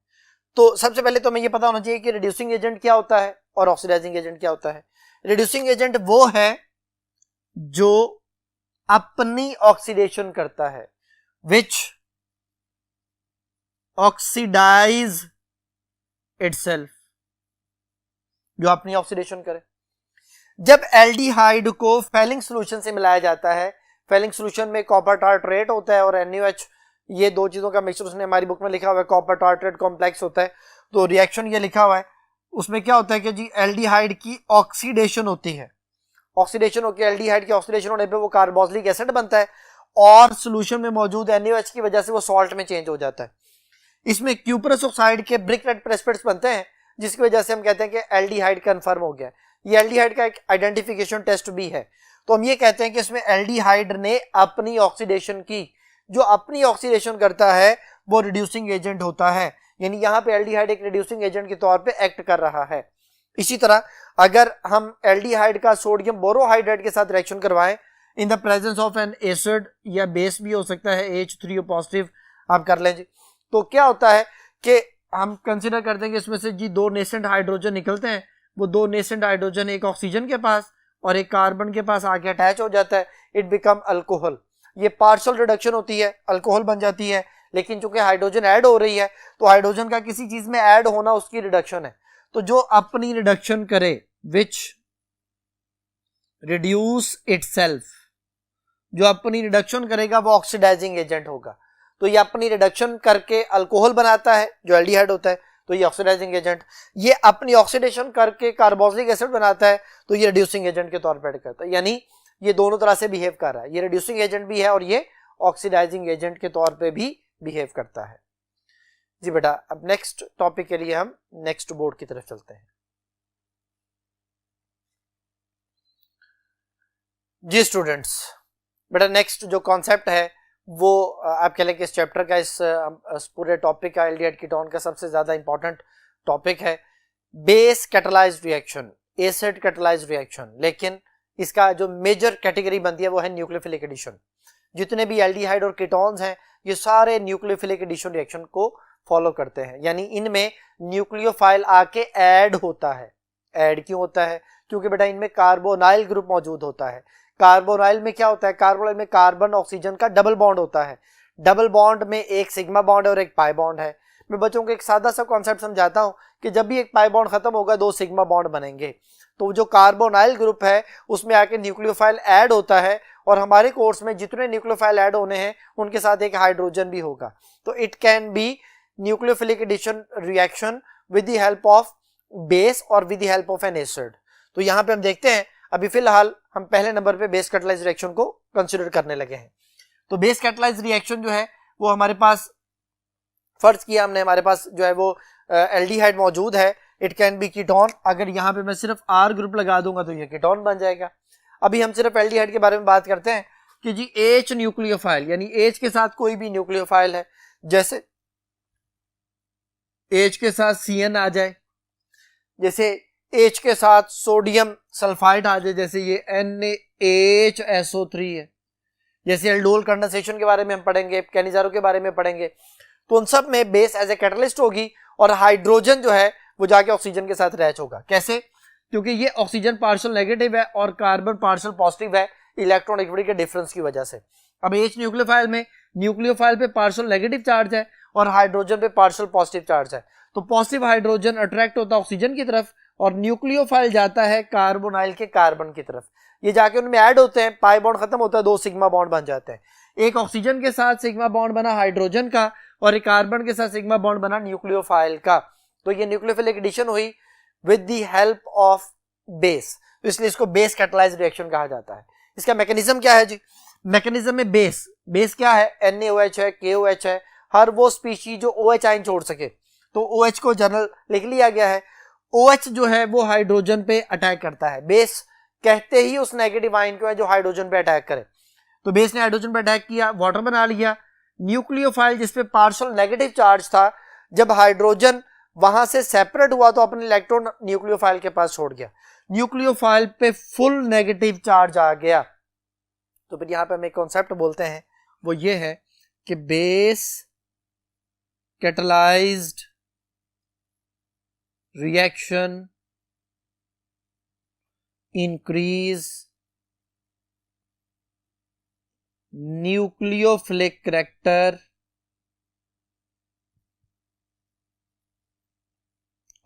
A: तो सबसे पहले तो हमें ये पता होना चाहिए कि रिड्यूसिंग एजेंट क्या होता है और ऑक्सीडाइजिंग एजेंट क्या होता है। रिड्यूसिंग एजेंट वो है जो अपनी ऑक्सीडेशन करता है, विच ऑक्सीडाइज इटसेल्फ, जो अपनी ऑक्सीडेशन करे। जब एल्डिहाइड को फेलिंग सॉल्यूशन से मिलाया जाता है, फेलिंग सॉल्यूशन में कॉपर टार्ट्रेट होता है और NaOH, ये दो चीजों का मिक्सचर उसने हमारी बुक में लिखा हुआ है, कॉपर टार्ट्रेट कॉम्प्लेक्स होता है। तो रिएक्शन ये लिखा हुआ है, उसमें क्या होता है कि जी एल्डिहाइड की ऑक्सीडेशन होती है, ऑक्सीडेशन होकर एल्डिहाइड की ऑक्सीडेशन होने पे वो कार्बोक्सिलिक एसिड बनता है और सॉल्यूशन में मौजूद NaOH की वजह से वो सॉल्ट में चेंज हो जाता है। इसमें क्यूपरस ऑक्साइड के ब्रिक रेड प्रेसिपिटेट्स बनते हैं, जिसकी वजह से हम कहते हैं कि एल्डिहाइड कंफर्म हो गया। ये एल्डिहाइड का एक आइडेंटिफिकेशन टेस्ट भी है। तो हम ये कहते हैं कि इसमें एल्डिहाइड ने अपनी ऑक्सीडेशन की, जो अपनी ऑक्सीडेशन करता है वो रिड्यूसिंग एजेंट होता है, यानी यहाँ पे एल्डिहाइड एक रिड्यूसिंग एजेंट के तौर पे एक्ट कर रहा है। इसी तरह अगर हम एल्डिहाइड का सोडियम बोरोहाइड्रेट के साथ रिएक्शन करवाएं in the presence of an acid या बेस भी हो सकता है, H3O पॉजिटिव आप कर लें जी, तो क्या होता है कि हम कंसिडर करते हैं कि इसमें से जी दो नेसेंट हाइड्रोजन निकलते हैं, वो दो नेसेंट हाइड्रोजन एक ऑक्सीजन के पास और एक कार्बन के पास आके अटैच हो जाता है, इट बिकम अल्कोहल। ये पार्शियल रिडक्शन होती है, अल्कोहल बन जाती है, लेकिन चूंकि हाइड्रोजन ऐड हो रही है तो हाइड्रोजन का किसी चीज में ऐड होना उसकी रिडक्शन है। तो जो अपनी रिडक्शन करे, विच रिड्यूस इटसेल्फ, जो अपनी रिडक्शन करेगा वो ऑक्सीडाइजिंग एजेंट होगा। तो ये अपनी रिडक्शन करके अल्कोहल बनाता है जो एल्डिहाइड होता है, तो ये ऑक्सीडाइजिंग एजेंट। ये अपनी ऑक्सीडेशन करके कार्बोक्सिलिक एसिड बनाता है, तो ये रिड्यूसिंग एजेंट के तौर पर एक्ट करता है। यानी ये दोनों तरह से बिहेव कर रहा है, ये रिड्यूसिंग एजेंट भी है और ये ऑक्सीडाइजिंग एजेंट के तौर पे भी बिहेव करता है जी। बेटा अब नेक्स्ट टॉपिक के लिए हम नेक्स्ट बोर्ड की तरफ चलते हैं जी स्टूडेंट्स। बेटा नेक्स्ट जो कॉन्सेप्ट है वो आप कह लें कि इस चैप्टर का, इस पूरे टॉपिक का, एल्डिहाइड कीटोन का सबसे ज्यादा इंपॉर्टेंट टॉपिक है base catalysed reaction, acid catalysed reaction. लेकिन इसका जो मेजर कैटेगरी बनती है वो है न्यूक्लियोफिलिक एडिशन। जितने भी एल्डिहाइड और कीटोन्स हैं ये सारे न्यूक्लियोफिलिक एडिशन रिएक्शन को फॉलो करते हैं, यानी इनमें न्यूक्लियोफाइल आके ऐड होता है। ऐड क्यों होता है? क्योंकि बेटा इनमें कार्बोनाइल ग्रुप मौजूद होता है। कार्बोनाइल में क्या होता है? कार्बोनाइल में कार्बन ऑक्सीजन का डबल बॉन्ड होता है। डबल बॉन्ड में एक सिग्मा बॉन्ड और एक पाई बॉन्ड है। मैं बच्चों को एक सादा सा कॉन्सेप्ट समझाता हूं कि जब भी एक पाई बॉन्ड खत्म होगा दो सिग्मा बॉन्ड बनेंगे। तो जो कार्बोनाइल ग्रुप है उसमें आके न्यूक्लियोफाइल ऐड होता है और हमारे कोर्स में जितने न्यूक्लियोफाइल ऐड होने हैं उनके साथ एक हाइड्रोजन भी होगा। तो it can be nucleophilic addition reaction with the help of base और with the help of an acid. तो यहाँ पे हम देखते हैं, अभी फिलहाल हम पहले नंबर पे बेस कैटालाइज्ड रिएक्शन को कंसीडर करने लगे हैं। तो बेस कैटालाइज्ड रिएक्शन जो है वो हमारे पास, फर्ज किया हमने, हमारे पास जो है वो एल्डिहाइड मौजूद है, इट कैन बी कीटोन। अगर यहाँ पे मैं सिर्फ R ग्रुप लगा दूंगा तो ये कीटोन बन जाएगा। अभी हम सिर्फ एल्डिहाइड के बारे में बात करते हैं कि जी H न्यूक्लियोफाइल, यानी H के साथ कोई भी न्यूक्लियोफाइल है, जैसे H के साथ CN आ जाए, जैसे H के साथ सोडियम सल्फाइड आ जाए, जैसे ये NaHSO3 है, जैसे एल्डोल कंडेंसेशन के बारे में हम पढ़ेंगे, कैनिजारो के बारे में पढ़ेंगे। तो उन सब में बेस एज ए कैटलिस्ट होगी और हाइड्रोजन जो है वो जाके ऑक्सीजन के साथ अटैच होगा। कैसे? क्योंकि ये ऑक्सीजन पार्शियल नेगेटिव है और कार्बन पार्शियल पॉजिटिव है इलेक्ट्रॉन इक्विटी के डिफरेंस की वजह से। अब H न्यूक्लियोफाइल में न्यूक्लियोफाइल पे पार्शियल नेगेटिव चार्ज है और हाइड्रोजन पे पार्शियल पॉजिटिव चार्ज है। तो पॉजिटिव हाइड्रोजन अट्रैक्ट होता है ऑक्सीजन की तरफ और न्यूक्लियोफाइल जाता है कार्बोनाइल के कार्बन की तरफ, ये जाके उनमें ऐड होते हैं, पाई बॉन्ड खत्म होता है, 2 सिग्मा बॉन्ड बन जाते हैं, एक ऑक्सीजन के साथ सिग्मा बॉन्ड बना हाइड्रोजन का और एक कार्बन के साथ सिग्मा बॉन्ड बना न्यूक्लियोफाइल का। तो ये न्यूक्लियोफिलिक एडिशन हुई with the help of base, तो इसलिए इसको बेस कैटलाइज्ड रिएक्शन कहा जाता है। इसका मैकेनिज्म क्या है जी? मैकेनिज्म में बेस क्या है? NaOH है, KOH है, हर वो स्पीशीज जो OH आयन छोड़ सके, तो OH को जनरल लिख लिया गया है। OH जो है वो हाइड्रोजन पे अटैक करता है, बेस कहते ही उस नेगेटिव आयन को है जो हाइड्रोजन पे अटैक करे, तो बेस ने हाइड्रोजन पे अटैक किया, वाटर बना लिया। न्यूक्लियोफाइल जिसपे पार्शियल नेगेटिव चार्ज था, जब हाइड्रोजन वहां से सेपरेट हुआ तो अपने इलेक्ट्रॉन न्यूक्लियोफाइल के पास छोड़ गया, न्यूक्लियोफाइल पे फुल नेगेटिव चार्ज आ गया। तो फिर यहां पे हम एक कॉन्सेप्ट बोलते हैं, वो ये है कि base catalysed reaction increase nucleophilic character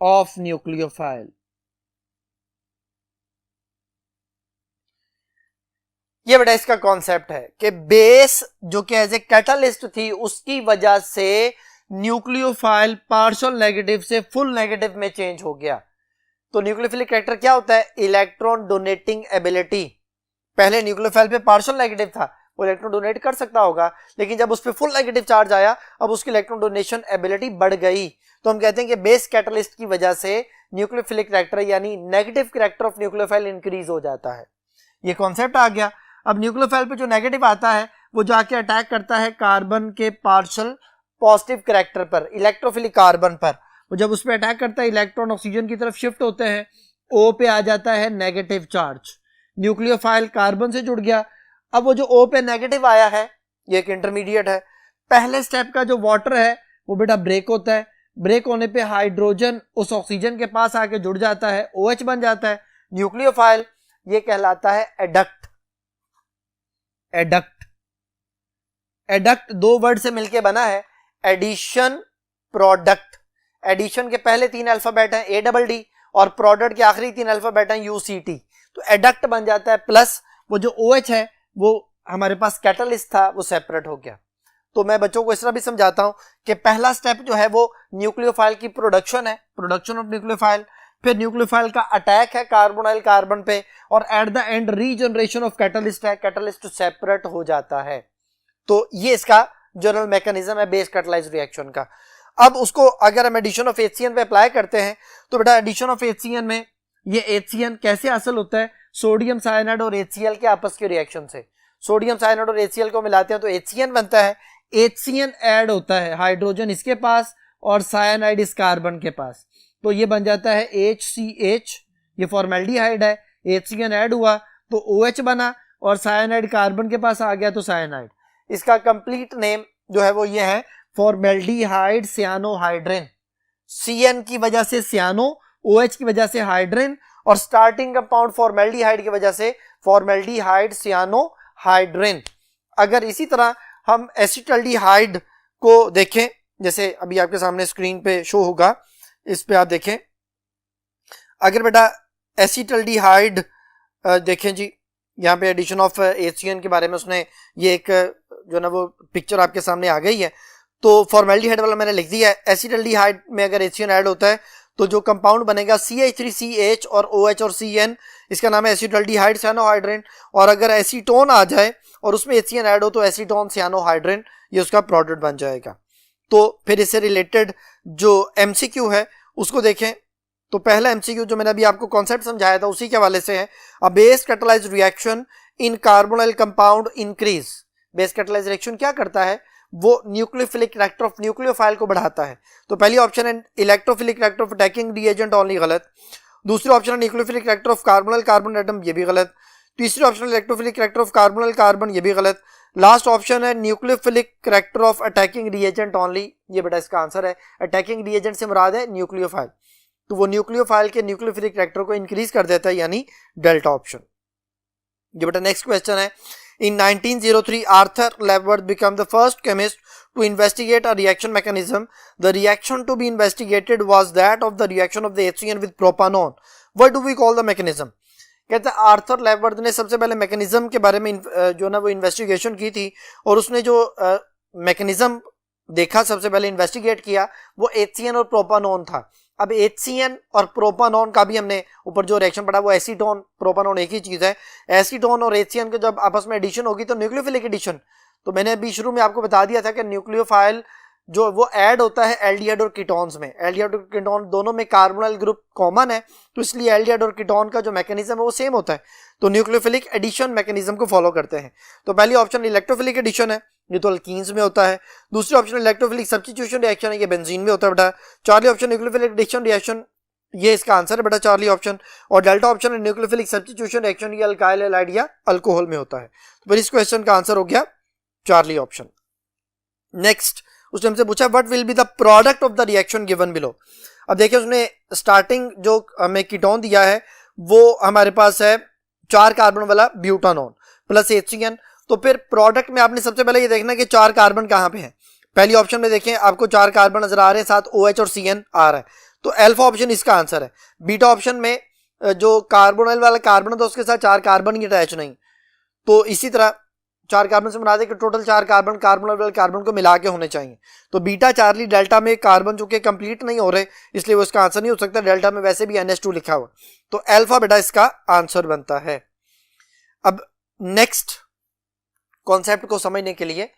A: of nucleophile. ये बेटा इसका कॉन्सेप्ट है कि बेस जो कि एज ए कैटालिस्ट थी, उसकी वजह से न्यूक्लियोफाइल पार्शियल नेगेटिव से फुल नेगेटिव में चेंज हो गया। तो न्यूक्लियोफिलिक कैरेक्टर क्या होता है? Electron donating ability. पहले न्यूक्लियोफाइल पे पार्शियल नेगेटिव था, वो इलेक्ट्रॉन डोनेट कर सकता होगा, लेकिन जब उस पर फुल नेगेटिव चार्ज आया, अब उसकी इलेक्ट्रॉन डोनेशन एबिलिटी बढ़ गई। तो हम कहते हैं कि बेस कैटलिस्ट की वजह से न्यूक्लियोफिलिक कैरेक्टर यानी negative character of nucleophile increase हो जाता है। ये कॉन्सेप्ट आ गया। अब न्यूक्लियोफाइल पे जो नेगेटिव आता है वो जाके अटैक करता है कार्बन के पार्शियल पॉजिटिव कैरेक्टर पर, इलेक्ट्रोफिलिक कार्बन पर। वो जब उस पर अटैक करता है, इलेक्ट्रॉन ऑक्सीजन की तरफ शिफ्ट होते हैं, O पे आ जाता है नेगेटिव चार्ज, न्यूक्लियोफाइल कार्बन से जुड़ गया। अब वो जो O पे नेगेटिव आया है, ये एक इंटरमीडिएट है। पहले स्टेप का जो वाटर है वो बेटा ब्रेक होता है, ब्रेक होने पे हाइड्रोजन उस ऑक्सीजन के पास आके जुड़ जाता है, OH बन जाता है न्यूक्लियोफाइल, ये कहलाता है एडक्ट। एडक्ट 2 वर्ड से मिलके बना है, एडिशन प्रोडक्ट। एडिशन के पहले 3 अल्फाबेट हैं ADD और प्रोडक्ट के आखिरी 3 अल्फाबेट हैं UCT, तो एडक्ट बन जाता है। प्लस वो जो OH है वो हमारे पास कैटलिस्ट था, वो सेपरेट हो गया। तो मैं बच्चों को इस तरह भी समझाता हूं कि पहला स्टेप जो है वो न्यूक्लियोफाइल की प्रोडक्शन है, प्रोडक्शन ऑफ न्यूक्लियोफाइल, फिर न्यूक्लियोफाइल का अटैक है कार्बोनाइल कार्बन पे, और at the and regeneration of catalyst है, कैटलिस्ट सेपरेट हो जाता है। तो ये इसका जनरल मैकेनिज्म है बेस कैटलाइज्ड रिएक्शन का। अब उसको अगर हम एडिशन ऑफ HCN पे अप्लाई करते हैं तो बेटा एडिशन ऑफ HCN में ये HCN कैसे हासिल होता है? सोडियम साइनाइड और HCl के आपस के रिएक्शन से। सोडियम साइनाइड और HCl को मिलाते हैं तो HCN बनता है। HCN ऐड होता है, हाइड्रोजन इसके पास और साइनाइड इस कार्बन के पास, तो ये बन जाता है HCH, ये फॉर्मेल्डिहाइड है। HCN ऐड हुआ तो OH बना और साइनाइड कार्बन के पास आ गया तो साइनाइड। इसका कंप्लीट नेम जो है वो ये है फॉर्मेल्डिहाइड सियानोहाइड्रिन। CN की वजह से सियानो, OH की वजह से हाइड्रिन, और स्टार्टिंग कंपाउंड फॉर्मेल्डिहाइड की वजह से फॉर्मेल्डिहाइड सियानोहाइड्रिन। अगर इसी तरह हम एसिटल्डिहाइड को देखें, जैसे अभी आपके सामने स्क्रीन पे शो होगा, इस पे आप देखें, अगर बेटा एसिटल्डिहाइड देखें जी, यहाँ पे एडिशन ऑफ HCN के बारे में उसने ये एक जो ना वो पिक्चर आपके सामने आ गई है। तो फॉर्मेल्डिहाइड वाला मैंने लिख दिया है। एसिटल्डिहाइड में अगर HCN ऐड होता है तो जो कंपाउंड बनेगा CH3CH और OH और CN, इसका नाम है एसिटल्डिहाइड सियानोहाइड्रिन। और अगर एसीटोन आ जाए और उसमें HCN ऐड हो तो एसीटोन सियानोहाइड्रिन, ये उसका प्रोडक्ट बन जाएगा। तो फिर इससे रिलेटेड जो MCQ है उसको देखें। तो पहला MCQ जो मैंने अभी आपको कॉन्सेप्ट समझाया था उसी के हवाले से है, a base catalysed reaction in carbonyl compound increase. Base catalysed reaction क्या करता है? वो न्यूक्लियोफिलिक कैरेक्टर ऑफ न्यूक्लियोफाइल को बढ़ाता है। तो पहली ऑप्शन है electrophilic character of attacking reagent only, गलत। दूसरी ऑप्शन है nucleophilic character of carbonyl carbon atom, ये भी गलत। तीसरी option electrophilic character of carbonyl carbon, ये भी गलत। लास्ट ऑप्शन है nucleophilic character of attacking reagent only, ये बेटा इसका आंसर है। अटैकिंग रिएजेंट से मुराद है न्यूक्लियोफाइल, तो वो न्यूक्लियोफाइल के न्यूक्लियोफिलिक कैरेक्टर को इंक्रीज कर देता है, यानी डेल्टा ऑप्शन। ये बेटा नेक्स्ट क्वेश्चन है, in 1903 Arthur Lapworth became the first chemist to investigate a reaction mechanism. The reaction to be investigated was that of the reaction of the HCN with propanone. What do we call the mechanism? कहते हैं Arthur लेबवर्थ ने सबसे पहले mechanism के बारे में जो ना वो इन्वेस्टिगेशन की थी और उसने जो मैकेनिज्म देखा, सबसे पहले इन्वेस्टिगेट किया, वो HCN और प्रोपानोन था। अब HCN और प्रोपानोन का भी हमने ऊपर जो रिएक्शन पढ़ा वो एसीटोन प्रोपानोन एक ही चीज है। एसीटोन और HCN के जब आपस में एडिशन होगी तो न्यूक्लियोफिलिक एडिशन, तो मैंने अभी शुरू में आपको बता दिया था कि न्यूक्लियोफाइल जो वो ऐड होता है एल्डिहाइड और कीटोन्स में। एल्डिहाइड और कीटोन दोनों में कार्बोनाइल ग्रुप कॉमन है, तो इसलिए एल्डिहाइड और कीटोन का जो मैकेनिज्म है वो सेम होता है, तो न्यूक्लियोफिलिक एडिशन मैकेनिज्म को फॉलो करते हैं। तो पहली ऑप्शन इलेक्ट्रोफिलिक एडिशन है, ये तो अल्कीन्स में होता है। दूसरी ऑप्शन इलेक्ट्रोफिलिक सब्स्टिट्यूशन रिएक्शन है, ये बेंजीन में होता है बेटा। चौथी ऑप्शन न्यूक्लियोफिलिक एडिशन रिएक्शन, ये इसका आंसर है बेटा चौथी ऑप्शन। और डेल्टा ऑप्शन है न्यूक्लियोफिलिक सब्स्टिट्यूशन रिएक्शन, ये अल्काइल हैलाइड या अल्कोहल में होता है। तो फिर इस क्वेश्चन का आंसर हो गया चार्ली ऑप्शन। नेक्स्ट उसने हमसे पूछा what will be the product of the reaction given below. अब देखिए उसने स्टार्टिंग जो हमें कीटोन दिया है वो हमारे पास है 4 कार्बन वाला ब्यूटानोन प्लस HCN। तो फिर प्रोडक्ट में आपने सबसे पहले ये देखना कि 4 कार्बन कहाँ पे हैं। पहली ऑप्शन में देखें आपको 4 कार्बन नजर आ रहे हैं, साथ OH और CN आ रहा है, तो अल्फा ऑप्शन इसका आंसर है। बीटा ऑप्शन में जो कार्बोनाइल वाला कार्बन था उसके साथ 4 कार्बन ही अटैच नहीं, तो इसी तरह 4 कार्बन से बना दे कि टोटल 4 कार्बन कार्बोनाइल वाले कार्बन को मिला के होने चाहिए। तो बीटा चार्ली डेल्टा में कार्बन जो कि कंप्लीट नहीं हो रहे, इसलिए वो इसका आंसर नहीं हो सकता। डेल्टा में वैसे भी NH2 लिखा हुआ, तो अल्फा बेटा इसका आंसर बनता है। अब नेक्स्ट कॉन्सेप्ट को समझने के लिए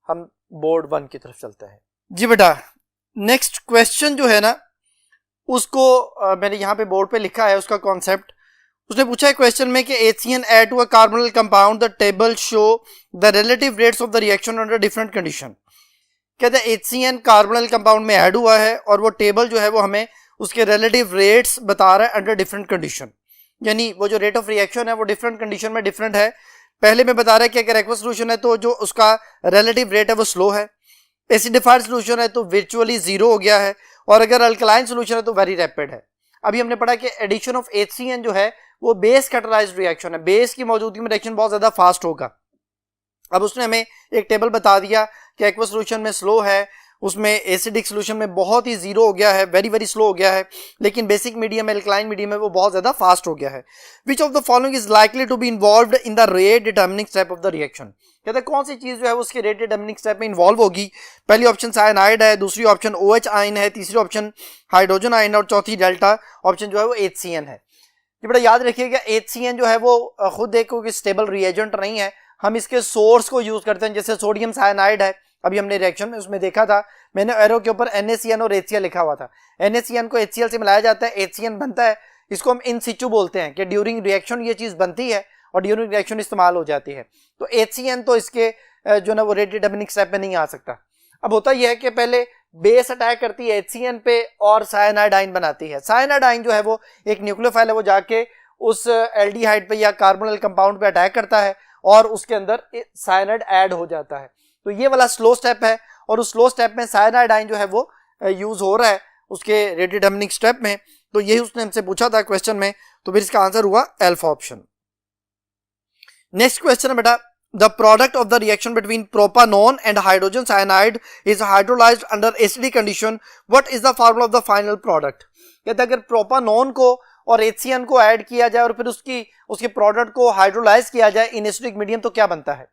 A: हम बोर्ड 1 की तरफ चलते हैं। जी बेटा नेक्स्ट क्वेश्चन जो है ना उसको मैंने यहाँ पे बोर्ड पे लिखा है, उसका कॉन्सेप्ट उसने पूछा है क्वेश्चन में कि HCN add to a carbonyl compound, the table show the relative rates of the reaction under different condition. कहते हैं HCN कार्बोनिल कंपाउंड में ऐड हुआ है और वो टेबल जो है वो हमें उसके रिलेटिव रेट्स बता रहा है अंडर डिफरेंट कंडीशन, यानी वो जो रेट ऑफ रिएक्शन है वो डिफरेंट कंडीशन में डिफरेंट है। पहले में बता रहा है कि अगर एक्वस सोल्यूशन है तो जो उसका रिलेटिव रेट है वो स्लो है, एसिडिफाइड सोल्यूशन है तो वर्चुअली 0 हो गया है, और अगर अल्कलाइन सोल्यूशन है तो वेरी रैपिड है। अभी हमने पढ़ा कि एडिशन ऑफ HCN जो है वो बेस कैटलाइज्ड रिएक्शन है, बेस की मौजूदगी में रिएक्शन बहुत ज्यादा फास्ट होगा। अब उसने हमें एक टेबल बता दिया कि एक्वस सोल्यूशन में स्लो है, उसमें एसिडिक सोल्यूशन में बहुत ही 0 हो गया है, वेरी वेरी स्लो हो गया है, लेकिन बेसिक मीडियम अल्कलाइन मीडियम में वो बहुत ज्यादा फास्ट हो गया है। Which of the following is likely to be involved in the rate determining step of the reaction. कहते हैं कौन सी चीज जो है उसके रेट डिटर्मिनिंग स्टेप में इन्वॉल्व होगी। पहली ऑप्शन साइनाइड है, दूसरी ऑप्शन OH आयन है, तीसरी ऑप्शन हाइड्रोजन आयन है, और चौथी डेल्टा ऑप्शन जो है वो HCN है। ये बड़ा याद रखिएगा HCN जो है वो खुद एक स्टेबल रिएजेंट नहीं है, हम इसके सोर्स को यूज करते हैं, जैसे सोडियम साइनाइड है, अभी हमने रिएक्शन में उसमें देखा था, मैंने एरो के ऊपर NaCN और HCl लिखा हुआ था। NaCN को HCl से मिलाया जाता है, HCN बनता है, इसको हम इन सिचु बोलते हैं कि ड्यूरिंग रिएक्शन ये चीज बनती है और ड्यूरिंग रिएक्शन इस्तेमाल हो जाती है। तो HCN तो इसके जो ना वो रेट डिटर्मिनिंग स्टेप में नहीं आ सकता। अब होता यह है कि पहले बेस अटैक करती है HCN पे और साइनाइड आयन बनाती है। साइनाइड आयन जो है वो एक न्यूक्लियोफाइल है, वो जाके उस एल्डिहाइड पे या कार्बोनिल कंपाउंड पे अटैक करता है और उसके अंदर साइनाइड ऐड हो जाता है। तो ये वाला स्लो स्टेप है, और उस स्लो स्टेप में साइनाइड आयन जो है वो यूज हो रहा है उसके रेट डिटर्मिनिंग स्टेप में। तो यही उसने हमसे पूछा था क्वेश्चन में, तो फिर इसका आंसर हुआ अल्फा ऑप्शन। नेक्स्ट क्वेश्चन है बेटा the product of the reaction between propanone and hydrogen cyanide is hydrolysed under acidic condition, what is the formula of the final product. कहते हैं अगर प्रोपानोन को और HCN को ऐड किया जाए और फिर उसके प्रोडक्ट को हाइड्रोलाइज किया जाए इन एसिडिक मीडियम तो क्या बनता है।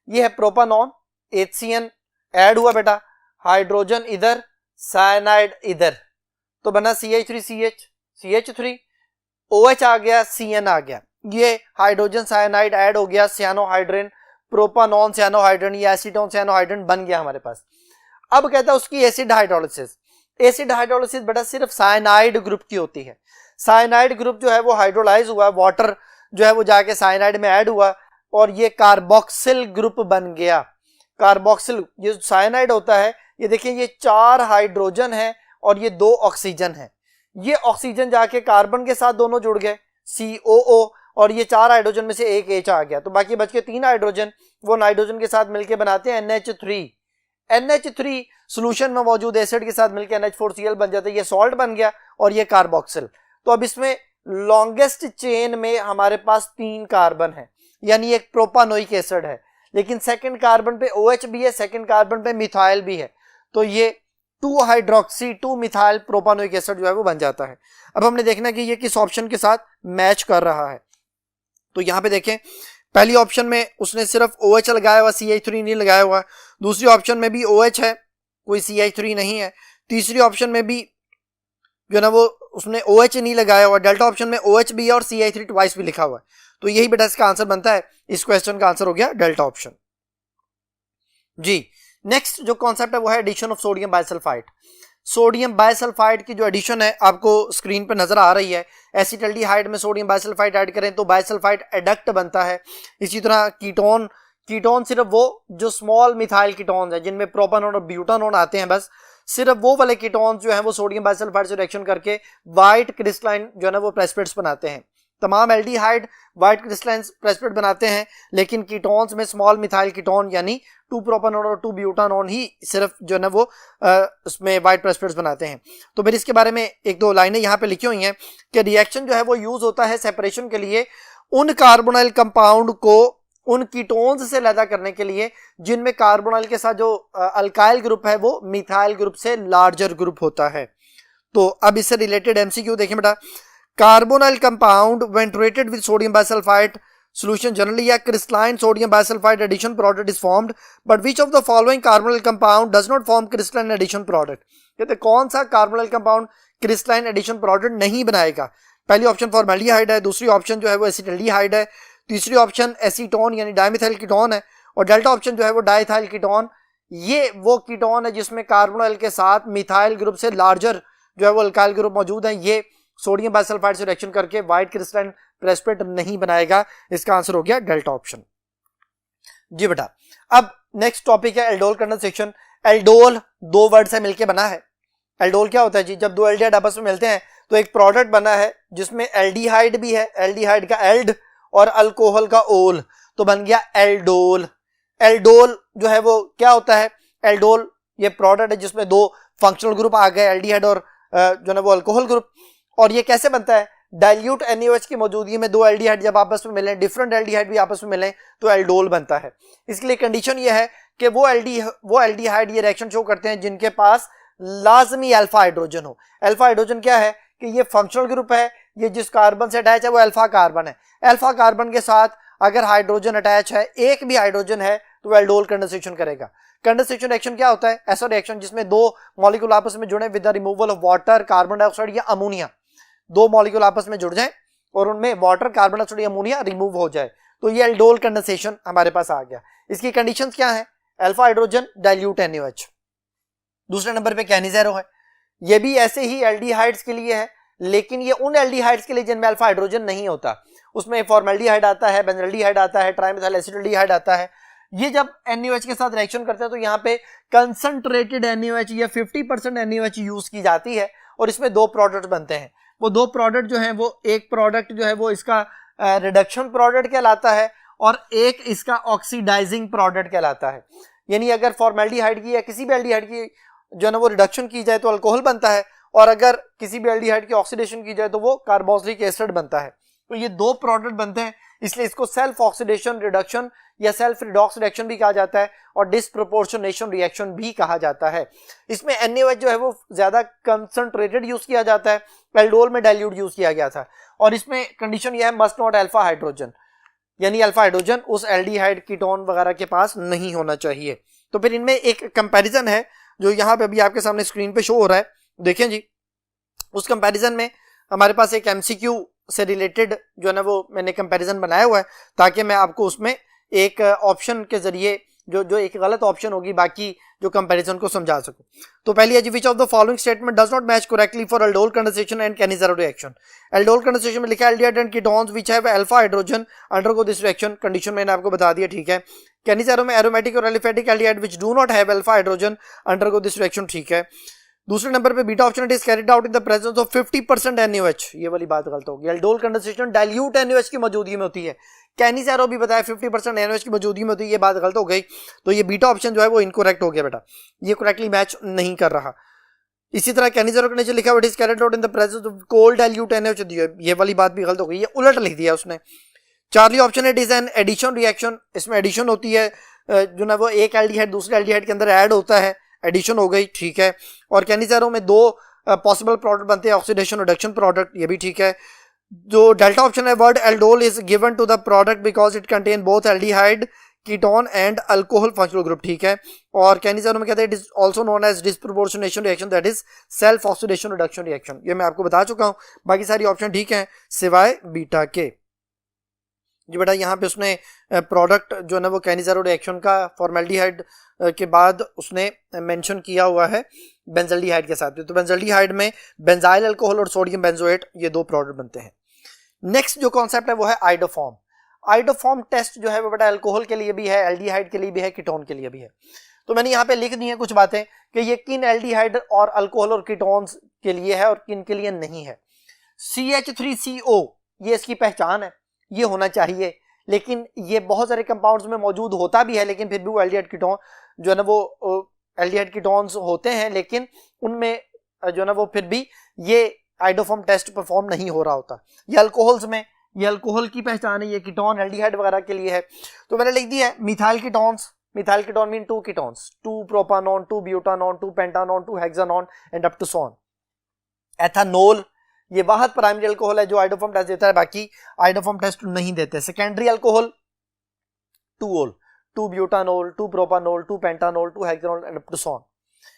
A: ये है प्रोपानोन, HCN ऐड हुआ बेटा, हाइड्रोजन इधर, साइनाइड इधर, तो बना CH3CH, CH3, OH आ गया, CN आ गया, ये हाइड्रोजन साइनाइड ऐड हो गया, सियानोहाइड्रिन, प्रोपानोन सियानोहाइड्रिन या एसीटोन सियानोहाइड्रिन बन गया हमारे पास। अब कहता है उसकी एसिड हाइड्रोलिसिस। एसिड हाइड्रोलिसिस बेटा सिर्फ साइनाइड ग्रुप की होती है। साइनाइड ग्रुप जो है वो हाइड्रोलाइज हुआ, वाटर जो है वो जाके साइनाइड में ऐड हुआ और ये कार्बोक्सिल ग्रुप बन गया। कार्बोक्सिल, ये साइनाइड होता है, ये देखिए ये 4 हाइड्रोजन है और ये 2 ऑक्सीजन है। ये ऑक्सीजन जाके कार्बन के साथ दोनों जुड़ गए COO, और ये 4 हाइड्रोजन में से एक H आ गया, तो बाकी बच के 3 हाइड्रोजन वो नाइट्रोजन के साथ मिलके बनाते हैं NH3। NH3 सोल्यूशन में मौजूद एसिड के साथ मिलकर NH4Cl बन जाता है, ये सॉल्ट बन गया और ये कार्बोक्सिल। तो अब इसमें लॉन्गेस्ट चेन में हमारे पास 3 कार्बन है, यानी एक प्रोपानोइक एसिड है, लेकिन सेकंड कार्बन पे OH भी है, सेकंड कार्बन पे मिथाइल भी है, तो ये 2 हाइड्रोक्सी 2 मिथाइल प्रोपानोइक एसिड जो है वो बन जाता है। अब हमने देखना कि ये किस ऑप्शन के साथ मैच कर रहा है। तो यहां पे देखें, पहली ऑप्शन में उसने सिर्फ OH लगाया हुआ, CH3 नहीं लगाया हुआ। दूसरी ऑप्शन में भी OH है, कोई CH3 नहीं है। तीसरी ऑप्शन में भी जो ना वो उसने OH नहीं लगाया हुआ। डेल्टा ऑप्शन में OH भी है और CH3 ट्वाइस भी लिखा हुआ है। तो यही बेटा इसका आंसर बनता है। इस क्वेश्चन का आंसर हो गया डेल्टा ऑप्शन जी। नेक्स्ट जो कॉन्सेप्ट है वो है addition of sodium bisulphite. Sodium bisulphite की जो एडिशन है आपको स्क्रीन पर नजर आ रही है। एसिटल्डिहाइड में सोडियम बाइसल्फाइड ऐड करें तो बाइसल्फाइड एडक्ट बनता है। इसी तरह कीटोन सिर्फ वो जो स्मॉल मिथाइल कीटोन्स है जिनमें प्रोपानोन और ब्यूटानोन आते हैं, बस सिर्फ वो वाले कीटोन्स जो है वो सोडियम बाइसल्फाइड से रिएक्शन करके व्हाइट क्रिस्टलाइन जो है ना वो प्रेसिपिटेट्स बनाते हैं। तमाम एल्डिहाइड व्हाइट क्रिस्टलाइन प्रेसिपिटेट बनाते हैं, लेकिन कीटोन्स में स्मॉल मिथाइल कीटोन यानी 2 प्रोपानोन और 2 ब्यूटानोन ही सिर्फ जो है ना वो उसमें व्हाइट प्रेसिपिटेट्स बनाते हैं। तो फिर इसके बारे में एक दो लाइनें यहाँ पे लिखी हुई हैं कि रिएक्शन जो है वो यूज होता है सेपरेशन के लिए उन कार्बोनाइल कंपाउंड को उन कीटोन्स से अलग करने के लिए जिनमें कार्बोनाइल के साथ जो अल्काइल ग्रुप है वो मिथाइल ग्रुप से लार्जर ग्रुप होता है। तो अब इससे रिलेटेड एमसीक्यू देखें बेटा। Carbonyl compound when treated with sodium bisulphide solution generally a crystalline sodium bisulfite addition product is formed, but which of the following carbonyl compound does not form crystalline addition product? कहते कौन सा carbonyl compound crystalline addition product नहीं बनाएगा? पहली option formaldehyde है, दूसरी option जो है वो एसिटल्डिहाइड है, तीसरी ऑप्शन एसीटोन यानी डाइमिथाइल कीटोन है, और डेल्टा ऑप्शन जो है वो डाइथाइल कीटोन। ये वो कीटोन है जिसमें कार्बोनाइल के साथ मिथाइल ग्रुप से लार्जर जो है वो अल्काइल ग्रुप मौजूद है। ये सोडियम बाइसल्फाइड से रिएक्शन करके व्हाइट क्रिस्टलाइन प्रेसिपिटेट नहीं बनाएगा। इसका आंसर हो गया डेल्टा ऑप्शन जी बेटा। अब नेक्स्ट टॉपिक है एल्डोल कंडेंसेशन। एल्डोल 2 वर्ड से मिलकर बना है। एल्डोल क्या होता है जी? जब 2 एल्डिहाइड आपस में मिलते हैं तो एक प्रोडक्ट बना है जिसमें एल्डिहाइड भी है, एल्डिहाइड का एल्ड और अल्कोहल का ओल, तो बन गया एल्डोल। एल्डोल जो है वो क्या होता है? एल्डोल ये प्रोडक्ट है जिसमें 2 फंक्शनल ग्रुप आ गए, एल्डिहाइड और जो है वो अल्कोहल ग्रुप। और ये कैसे बनता है? डाइल्यूट NaOH की मौजूदगी में 2 एल्डिहाइड जब आपस में मिलें, डिफरेंट एल्डिहाइड भी आपस में मिलें, तो एल्डोल बनता है। इसके लिए कंडीशन ये है कि वो एल्डिहाइड ये रिएक्शन शो करते हैं जिनके पास लाजमी अल्फा हाइड्रोजन हो। अल्फा हाइड्रोजन क्या है कि ये फंक्शनल ग्रुप है, ये जिस कार्बन से अटैच है वो अल्फा कार्बन है। अल्फा कार्बन के साथ अगर हाइड्रोजन अटैच है, एक भी हाइड्रोजन है, तो एल्डोल कंडेंसेशन करेगा। कंडेंसेशन रिएक्शन क्या होता है? ऐसा रिएक्शन जिसमें 2 मॉलिक्यूल आपस में जुड़े with the removal of water, carbon dioxide या अमोनिया। 2 मॉलिक्यूल आपस में जुड़ जाएं और उनमें वाटर, कार्बन डाइऑक्साइड या अमोनिया रिमूव हो जाए, तो ये एल्डोल कंडेंसेशन हमारे पास आ गया। इसकी कंडीशंस क्या है? Alpha hydrogen, dilute NaOH। दूसरे नंबर पे कैनिज़ेरो है, ये भी ऐसे ही एल्डिहाइड्स के लिए है, लेकिन ये उन एल्डिहाइड्स के लिए जिनमें अल्फा हाइड्रोजन नहीं होता। उसमें फॉर्मेल्डिहाइड आता है, बेंजल्डिहाइड आता है, ट्राइमेथाइल एसिटल्डिहाइड आता है। ये जब NaOH के साथ रिएक्शन करते हैं तो यहाँ पे कंसंट्रेटेड NaOH या 50% NaOH यूज की जाती है और इसमें 2 प्रोडक्ट बनते हैं। वो 2 प्रोडक्ट जो है वो एक प्रोडक्ट जो है वो इसका रिडक्शन प्रोडक्ट कहलाता है और एक इसका ऑक्सीडाइजिंग प्रोडक्ट कहलाता है। यानी अगर फॉर्मेल्डिहाइड की या किसी भी एल्डिहाइड की जो है ना वो रिडक्शन की जाए तो अल्कोहल बनता है, और अगर किसी भी एल्डिहाइड की ऑक्सीडेशन की जाए तो वो कार्बोक्सिलिक एसिड बनता है। तो ये 2 प्रोडक्ट बनते हैं, इसलिए इसको सेल्फ ऑक्सीडेशन रिडक्शन या सेल्फ रिडॉक्स रिएक्शन भी कहा जाता है और डिस्प्रोपोर्शनेशन रिएक्शन भी कहा जाता है। इसमें NaOH जो है वो ज्यादा कंसंट्रेटेड यूज किया जाता है, एल्डोल में डाइल्यूट यूज किया गया था। और इसमें कंडीशन यह है मस्ट नॉट अल्फा हाइड्रोजन, यानी अल्फा हाइड्रोजन उस एल्डिहाइड कीटोन वगैरह के पास नहीं होना चाहिए। तो फिर इनमें एक कंपैरिजन है जो यहाँ पे अभी आपके सामने स्क्रीन पे शो हो रहा है, देखें जी। उस कंपैरिजन में हमारे पास एक MCQ से रिलेटेड जो है ना वो मैंने कंपैरिजन बनाया हुआ है ताकि मैं आपको उसमें एक ऑप्शन के जरिए जो एक गलत ऑप्शन होगी बाकी जो कंपैरिजन को समझा सकूं। तो पहली है जी, which of the following statement does not match correctly for aldol condensation and Cannizzaro reaction. Aldol condensation में लिखा है aldehyde and ketones which have alpha hydrogen undergo this reaction, condition मैंने आपको बता दिया, ठीक है। कैनिज़ेरो में एरोमेटिक और aliphatic aldehyde which do not have alpha hydrogen undergo this reaction, ठीक है। दूसरे नंबर पे beta option it is carried out in the presence of 50% NaOH, ये वाली बात गलत होगी। एल्डोल कंडेंसेशन डाइल्यूट NaOH की मौजूदगी में होती है, कैनिज़ेरो भी बताया 50% NaOH की मौजूदगी में होती है, ये बात गलत हो गई। तो ये बीटा ऑप्शन जो है वो इनकरेक्ट हो गया बेटा, ये करेक्टली मैच नहीं कर रहा। इसी तरह कैनिज़ेरो के नीचे लिखा हुआ it is carried out in the presence of cold dilute NaOH, ये वाली बात भी गलत हो गई, ये उलट लिख दिया उसने। Charlie option it is an addition reaction, इसमें एडिशन होती है, जो ना वो एक एल्डिहाइड दूसरे एल्डिहाइड के अंदर ऐड होता है, एडिशन हो गई, ठीक है। और कैनिज़ारो में दो पॉसिबल प्रोडक्ट बनते हैं, ऑक्सीडेशन रिडक्शन प्रोडक्ट, ये भी ठीक है। जो डेल्टा ऑप्शन है, word aldol is given to the product because it contain both aldehyde ketone and alcohol functional group, ठीक है। और कैनिज़ारो में कहते हैं it is also known as disproportionation reaction, that is self oxidation reduction reaction, ये मैं आपको बता चुका हूं। बाकी सारी ऑप्शन ठीक है सिवाय बीटा के। जी बेटा यहाँ पे उसने प्रोडक्ट जो है ना वो कैनिज़ारो रिएक्शन का फॉर्मेल्डिहाइड के बाद उसने मेंशन किया हुआ है बेंजल्डिहाइड के साथ। तो बेंजल्डिहाइड में बेंजाइल अल्कोहल और सोडियम बेंजोएट, ये दो प्रोडक्ट बनते हैं। नेक्स्ट जो कॉन्सेप्ट है वो है आइडोफॉर्म। आइडोफॉर्म टेस्ट जो है वो बेटा अल्कोहल के लिए भी है, एल्डिहाइड के लिए भी है, कीटोन के लिए भी है। तो मैंने यहाँ पे लिख दी है कुछ बातें कि ये किन एल्डिहाइड और अल्कोहल और कीटोन्स के लिए है और किन के लिए नहीं है। CH3CO ये इसकी पहचान है, ये होना चाहिए, लेकिन ये बहुत सारे कंपाउंड्स में मौजूद होता भी है, लेकिन फिर भी वो एल्डिहाइड कीटोन जो है ना वो एल्डिहाइड कीटोन्स होते हैं, लेकिन उनमें जो है ना वो फिर भी ये आइडोफॉर्म टेस्ट परफॉर्म नहीं हो रहा होता। ये अल्कोहल्स में, ये अल्कोहल की पहचान है, ये कीटोन एल्डिहाइड वगैरह के लिए है। तो मैंने लिख दिया है methyl ketones, methyl ketone mean 2 ketones, 2 propanone, 2 butanone, 2 pentanone, 2 hexanone and up to so on. Ethanol ये वाहद प्राइमरी अल्कोहल है जो आइडोफॉर्म टेस्ट देता है, बाकी आइडोफॉर्म टेस्ट नहीं देते। Secondary alcohol 2 ol, 2 butanol, 2 propanol, 2 pentanol, 2 hexanol and up to so on.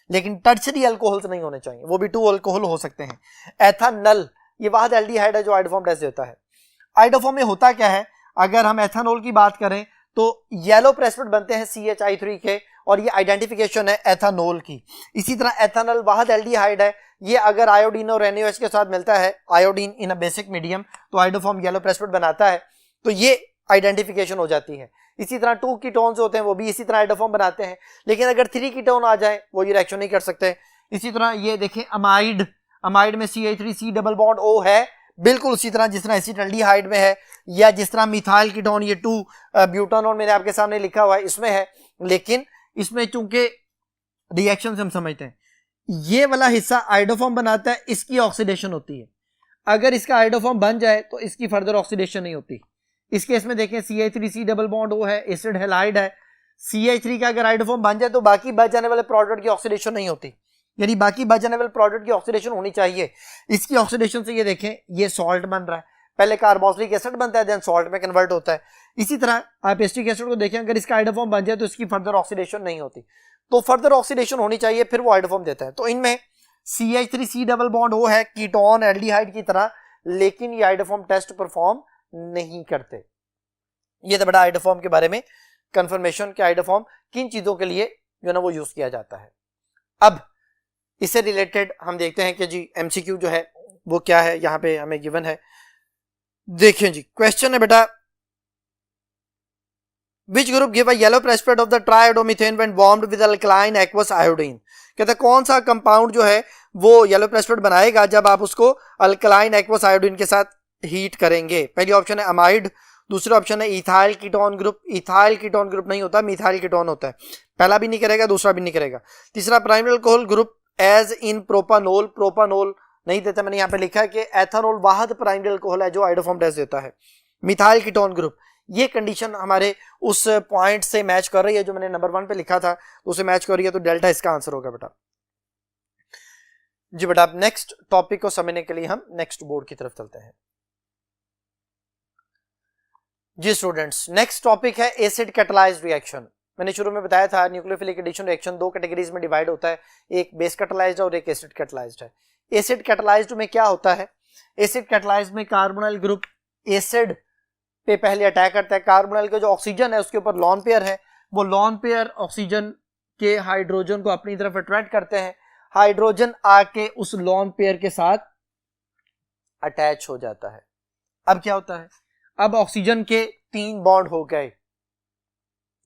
A: लेकिन टर्शरी अल्कोहल्स नहीं होने चाहिए, वो भी 2 अल्कोहल हो सकते हैं। एथानल ये वाहद एल्डिहाइड है जो आइडोफॉर्म टेस्ट देता है। आइडोफॉर्म में होता क्या है, अगर हम एथानोल की बात करें तो येलो प्रेसिपिटेट बनते हैं CHI3 के, और ये आइडेंटिफिकेशन है एथानोल की। इसी तरह एथानल वाहद एल्डिहाइड है, ये अगर आयोडीन और NaOH के साथ मिलता है, iodine in a basic medium, तो आइडोफॉर्म येलो प्रेसिपिटेट बनाता है, तो ये आइडेंटिफिकेशन हो जाती है। इसी तरह 2 कीटोन्स होते हैं वो भी इसी तरह आइडोफॉर्म बनाते हैं, लेकिन अगर 3 कीटोन आ जाए वो ये रिएक्शन नहीं कर सकते। इसी तरह ये देखें अमाइड, अमाइड में CH3C डबल बॉन्ड O है, बिल्कुल उसी तरह जिस तरह एसिटाल्डिहाइड में है, या जिस तरह मिथाइल कीटोन ये 2 ब्यूटानॉन मैंने आपके सामने लिखा हुआ है इसमें है, लेकिन इसमें चूंकि रिएक्शन हम समझते हैं ये वाला हिस्सा आइडोफॉर्म बनाता है, इसकी ऑक्सीडेशन होती है। अगर इसका आइडोफॉर्म बन जाए तो इसकी फर्दर ऑक्सीडेशन नहीं होती। इस केस में देखें CH3C डबल बॉन्ड O है, एसिड हैलाइड है, CH3 का अगर आइडोफॉर्म बन जाए तो बाकी बच जाने वाले प्रोडक्ट की ऑक्सीडेशन नहीं होती, यानी बाकी बच जाने वाले प्रोडक्ट की ऑक्सीडेशन होनी चाहिए। इसकी ऑक्सीडेशन से ये देखें ये सॉल्ट बन रहा है, पहले कार्बोक्सिलिक एसिड बनता है देन सॉल्ट में कन्वर्ट होता है। इसी तरह आप एसिटिक एसिड को देखें, अगर इसका आइडोफॉर्म बन जाए तो इसकी फर्दर ऑक्सीडेशन नहीं होती, तो फर्दर ऑक्सीडेशन होनी चाहिए फिर वो आइडोफॉर्म देता है। तो इनमें CH3C डबल बॉन्ड O है कीटोन एल्डिहाइड की तरह, लेकिन ये आइडोफॉर्म टेस्ट परफॉर्म नहीं करते। ये तो बड़ा आइडोफॉर्म के बारे में कंफर्मेशन कि आइडोफॉर्म किन चीजों के लिए जो ना वो यूज किया जाता है। अब इससे रिलेटेड हम देखते हैं कि जी MCQ जो है वो क्या है, यहां पे हमें गिवन है। देखिए जी क्वेश्चन है बेटा, Which group give a yellow precipitate of the triiodomethane when warmed with alkaline aqueous iodine? कहता है कौन सा कंपाउंड जो है वो येलो प्रेसिपिटेट बनाएगा जब आप उसको अल्कलाइन एक्वस आयोडीन के साथ हीट करेंगे। पहली ऑप्शन है अमाइड, दूसरा ऑप्शन है ethyl ketone group. Ethyl ketone group नहीं होता, मिथाइल कीटोन होता है। पहला भी नहीं करेगा, दूसरा भी नहीं करेगा। तीसरा primary alcohol group as in propanol, propanol नहीं देता। मैंने यहाँ पे लिखा है कि एथानोल वाहद प्राइमरी अल्कोहल है जो आइडोफॉर्म टेस्ट देता है। मिथाइल कीटोन ग्रुप, ये कंडीशन हमारे उस पॉइंट से मैच कर रही है जो मैंने नंबर 1 पे लिखा था, तो उसे मैच कर रही है, तो डेल्टा इसका आंसर होगा बेटा। जी बेटा, अब नेक्स्ट टॉपिक को समझने के लिए हम नेक्स्ट बोर्ड की तरफ चलते हैं। जी स्टूडेंट्स, नेक्स्ट टॉपिक है एसिड कैटलाइज्ड रिएक्शन। मैंने शुरू में बताया था न्यूक्लियोफिलिक एडिशन रिएक्शन 2 कैटेगरीज में डिवाइड होता है, एक बेस कैटलाइज्ड और एक एसिड कैटलाइज्ड है। एसिड कैटलाइज्ड में क्या होता है, एसिड कैटलाइज्ड में कार्बोनाइल ग्रुप एसिड पे पहले अटैक करता है। कार्बोनाइल का जो ऑक्सीजन है उसके ऊपर लॉन पेयर है, वो लॉन पेयर ऑक्सीजन के हाइड्रोजन को अपनी तरफ अट्रैक्ट करते हैं। हाइड्रोजन आके उस लॉन पेयर के साथ अटैच हो जाता है। अब क्या होता है, अब ऑक्सीजन के 3 बॉन्ड हो गए।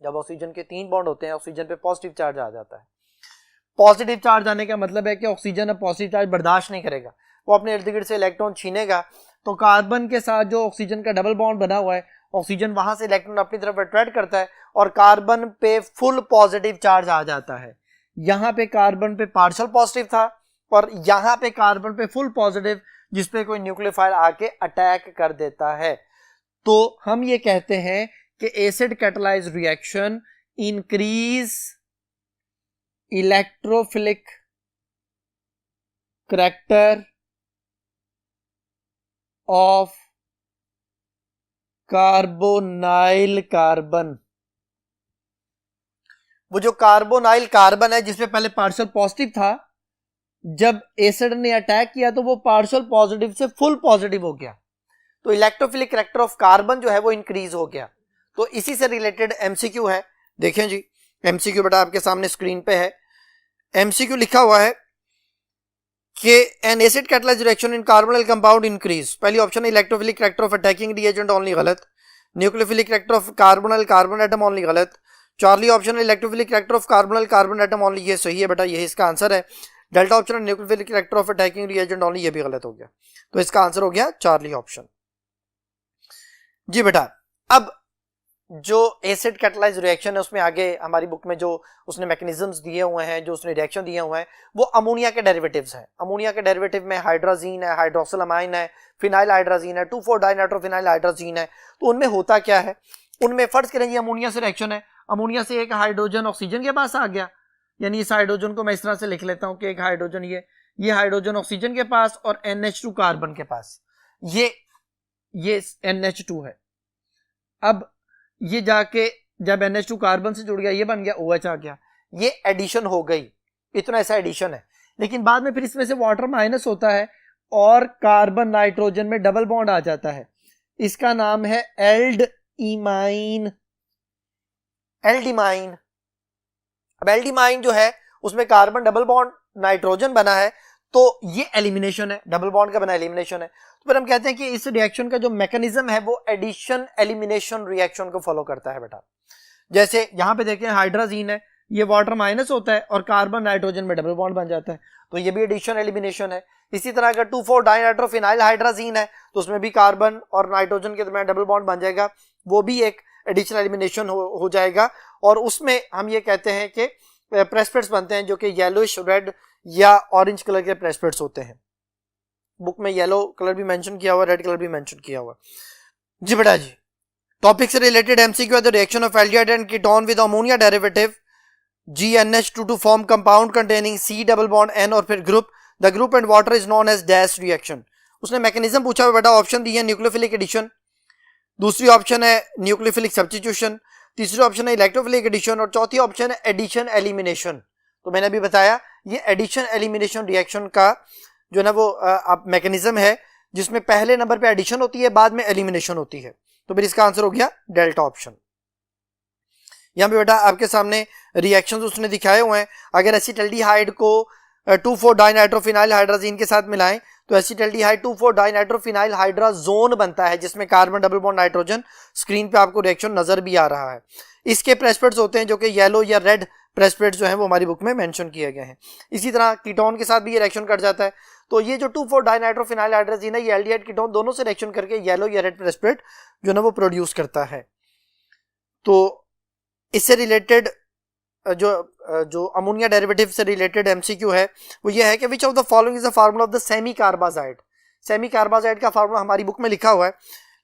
A: जब ऑक्सीजन के 3 बॉन्ड होते हैं, ऑक्सीजन पे पॉजिटिव चार्ज आ जाता है। पॉजिटिव चार्ज आने का मतलब है कि ऑक्सीजन अब पॉजिटिव चार्ज बर्दाश्त नहीं करेगा, वो अपने इर्द गिर्द से इलेक्ट्रॉन छीनेगा। तो कार्बन के साथ जो ऑक्सीजन का डबल बॉन्ड बना हुआ है, ऑक्सीजन वहां से इलेक्ट्रॉन अपनी तरफ अट्रैक्ट करता है और कार्बन पे फुल पॉजिटिव चार्ज आ जाता है। यहाँ पे कार्बन पे पार्शियल पॉजिटिव था और यहाँ पे कार्बन पे फुल पॉजिटिव, जिसपे कोई न्यूक्लियोफाइल आके अटैक कर देता है। तो हम ये कहते हैं कि acid catalyse reaction increase electrophilic character of carbonyl carbon. वो जो कार्बोनाइल कार्बन है जिसमें पहले पार्शियल पॉजिटिव था, जब एसिड ने अटैक किया तो वो पार्शियल पॉजिटिव से फुल पॉजिटिव हो गया, तो इलेक्ट्रोफिलिक करैक्टर ऑफ कार्बन जो है वो इंक्रीज हो गया। तो इसी से रिलेटेड एमसीक्यू है, देखें जी एमसीक्यू बेटा आपके सामने स्क्रीन पे है। एमसीक्यू लिखा हुआ है कि an acid catalysed reaction in carbonyl compound increase. पहली ऑप्शन है electrophilic character of attacking reagent only, गलत। Nucleophilic character of carbonyl carbon atom only, गलत। चार्ली ऑप्शन है electrophilic character of carbonyl carbon atom only, ये सही है बेटा, यही इसका आंसर है। डेल्टा ऑप्शन है nucleophilic character of attacking reagent only, ये भी गलत हो गया। तो इसका आंसर हो गया चार्ली ऑप्शन। जी बेटा, अब जो एसिड कैटालाइज्ड रिएक्शन है उसमें आगे हमारी बुक में जो उसने मैकेनिज्म्स दिए हुए हैं, जो उसने रिएक्शन दिए हुए हैं, वो अमोनिया के डेरिवेटिव्स हैं। अमोनिया के डेरिवेटिव में हाइड्राजीन है, हाइड्रोक्सिलामाइन है, फिनाइल हाइड्राजीन है, 2,4-डाइनाइट्रोफिनाइल हाइड्राजीन है। तो उनमें होता क्या है, उनमें फर्ज करें ये अमोनिया से रिएक्शन है, अमोनिया से एक हाइड्रोजन ऑक्सीजन के पास आ गया, यानी इस हाइड्रोजन को मैं इस तरह से लिख लेता हूं कि एक हाइड्रोजन ये हाइड्रोजन ऑक्सीजन के पास और NH2 कार्बन के पास, ये NH2 है। अब ये जाके जब NH2 कार्बन से जुड़ गया, ये बन गया OH आ गया, ये एडिशन हो गई, इतना ऐसा एडिशन है। लेकिन बाद में फिर इसमें से वाटर माइनस होता है और कार्बन नाइट्रोजन में डबल बॉन्ड आ जाता है, इसका नाम है एल्डइमाइन। एल्डइमाइन, अब एल्डइमाइन जो है उसमें कार्बन डबल बॉन्ड नाइट्रोजन बना है, तो ये एलिमिनेशन है, डबल बॉन्ड का बना एलिमिनेशन है। तो फिर हम कहते हैं कि इस रिएक्शन का जो मैकेनिज्म है वो एडिशन एलिमिनेशन रिएक्शन को फॉलो करता है बेटा। जैसे यहां पे देखें हाइड्राजीन है, ये वाटर माइनस होता है और कार्बन नाइट्रोजन में डबल बॉन्ड बन जाता है, तो ये भी एडिशन एलिमिनेशन है। इसी तरह अगर 2,4-डाइनाइट्रोफिनाइल हाइड्राजीन है तो उसमें भी कार्बन और नाइट्रोजन के दरमियान डबल बॉन्ड बन जाएगा, वो भी एक एडिशनल एलिमिनेशन हो जाएगा। और उसमें हम ये कहते हैं कि प्रेसिपिटेट्स बनते हैं जो कि येलोइश, रेड या ऑरेंज कलर के प्रेसिपिटेट्स होते हैं। बुक में येलो कलर भी मेंशन किया हुआ, रेड कलर भी मेंशन किया हुआ। जी बेटा जी, टॉपिक से रिलेटेड एमसीक्यू है the reaction of aldehyde and ketone with ammonia derivative GNH2 to form compound containing C double bond N और फिर group, the group and water is known as dash reaction. उसने mechanism पूछा हुआ बेटा, option दिए nucleophilic addition, दूसरी option है nucleophilic substitution, तीसरी ऑप्शन है इलेक्ट्रोफिलिक एडिशन और चौथी ऑप्शन है एडिशन एलिमिनेशन। तो मैंने अभी बताया ये एडिशन एलिमिनेशन रिएक्शन का जो ना वो मैकेनिज्म है जिसमें पहले नंबर पे एडिशन होती है, बाद में एलिमिनेशन होती है। तो फिर इसका आंसर हो गया डेल्टा ऑप्शन। यहां पे बेटा आपके सामने रिएक्शंस उसने दिखाए हुए हैं। अगर एसिटल्डिहाइड को 2,4-डाइनाइट्रोफिनाइल हाइड्राजीन के साथ मिलाएं तो एसिटल्डिहाइड 2,4-डाइनाइट्रोफिनाइल हाइड्राजोन बनता है, जिसमें carbon double bond nitrogen, screen पे आपको रिएक्शन नजर भी आ रहा है। इसके प्रेसिपिटेट्स होते हैं जो कि येलो या रेड प्रेसिपिटेट्स जो है वो हमारी बुक में मेंशन किए गए हैं। इसी तरह कीटोन के साथ भी ये रिएक्शन कर जाता है। तो ये जो 2,4-डाइनाइट्रोफिनाइल हाइड्राजीन है ये एल्डिहाइड कीटोन दोनों से रिएक्शन करके येलो या रेड प्रेसिपिटेट जो ना वो प्रोड्यूस करता है। तो इससे रिलेटेड जो अमोनिया डेरिवेटिव से रिलेटेड एमसीक्यू है वो ये है कि विच of the following is the formula of the semi carbazide. Semi carbazide का फार्मूला हमारी बुक में लिखा हुआ है,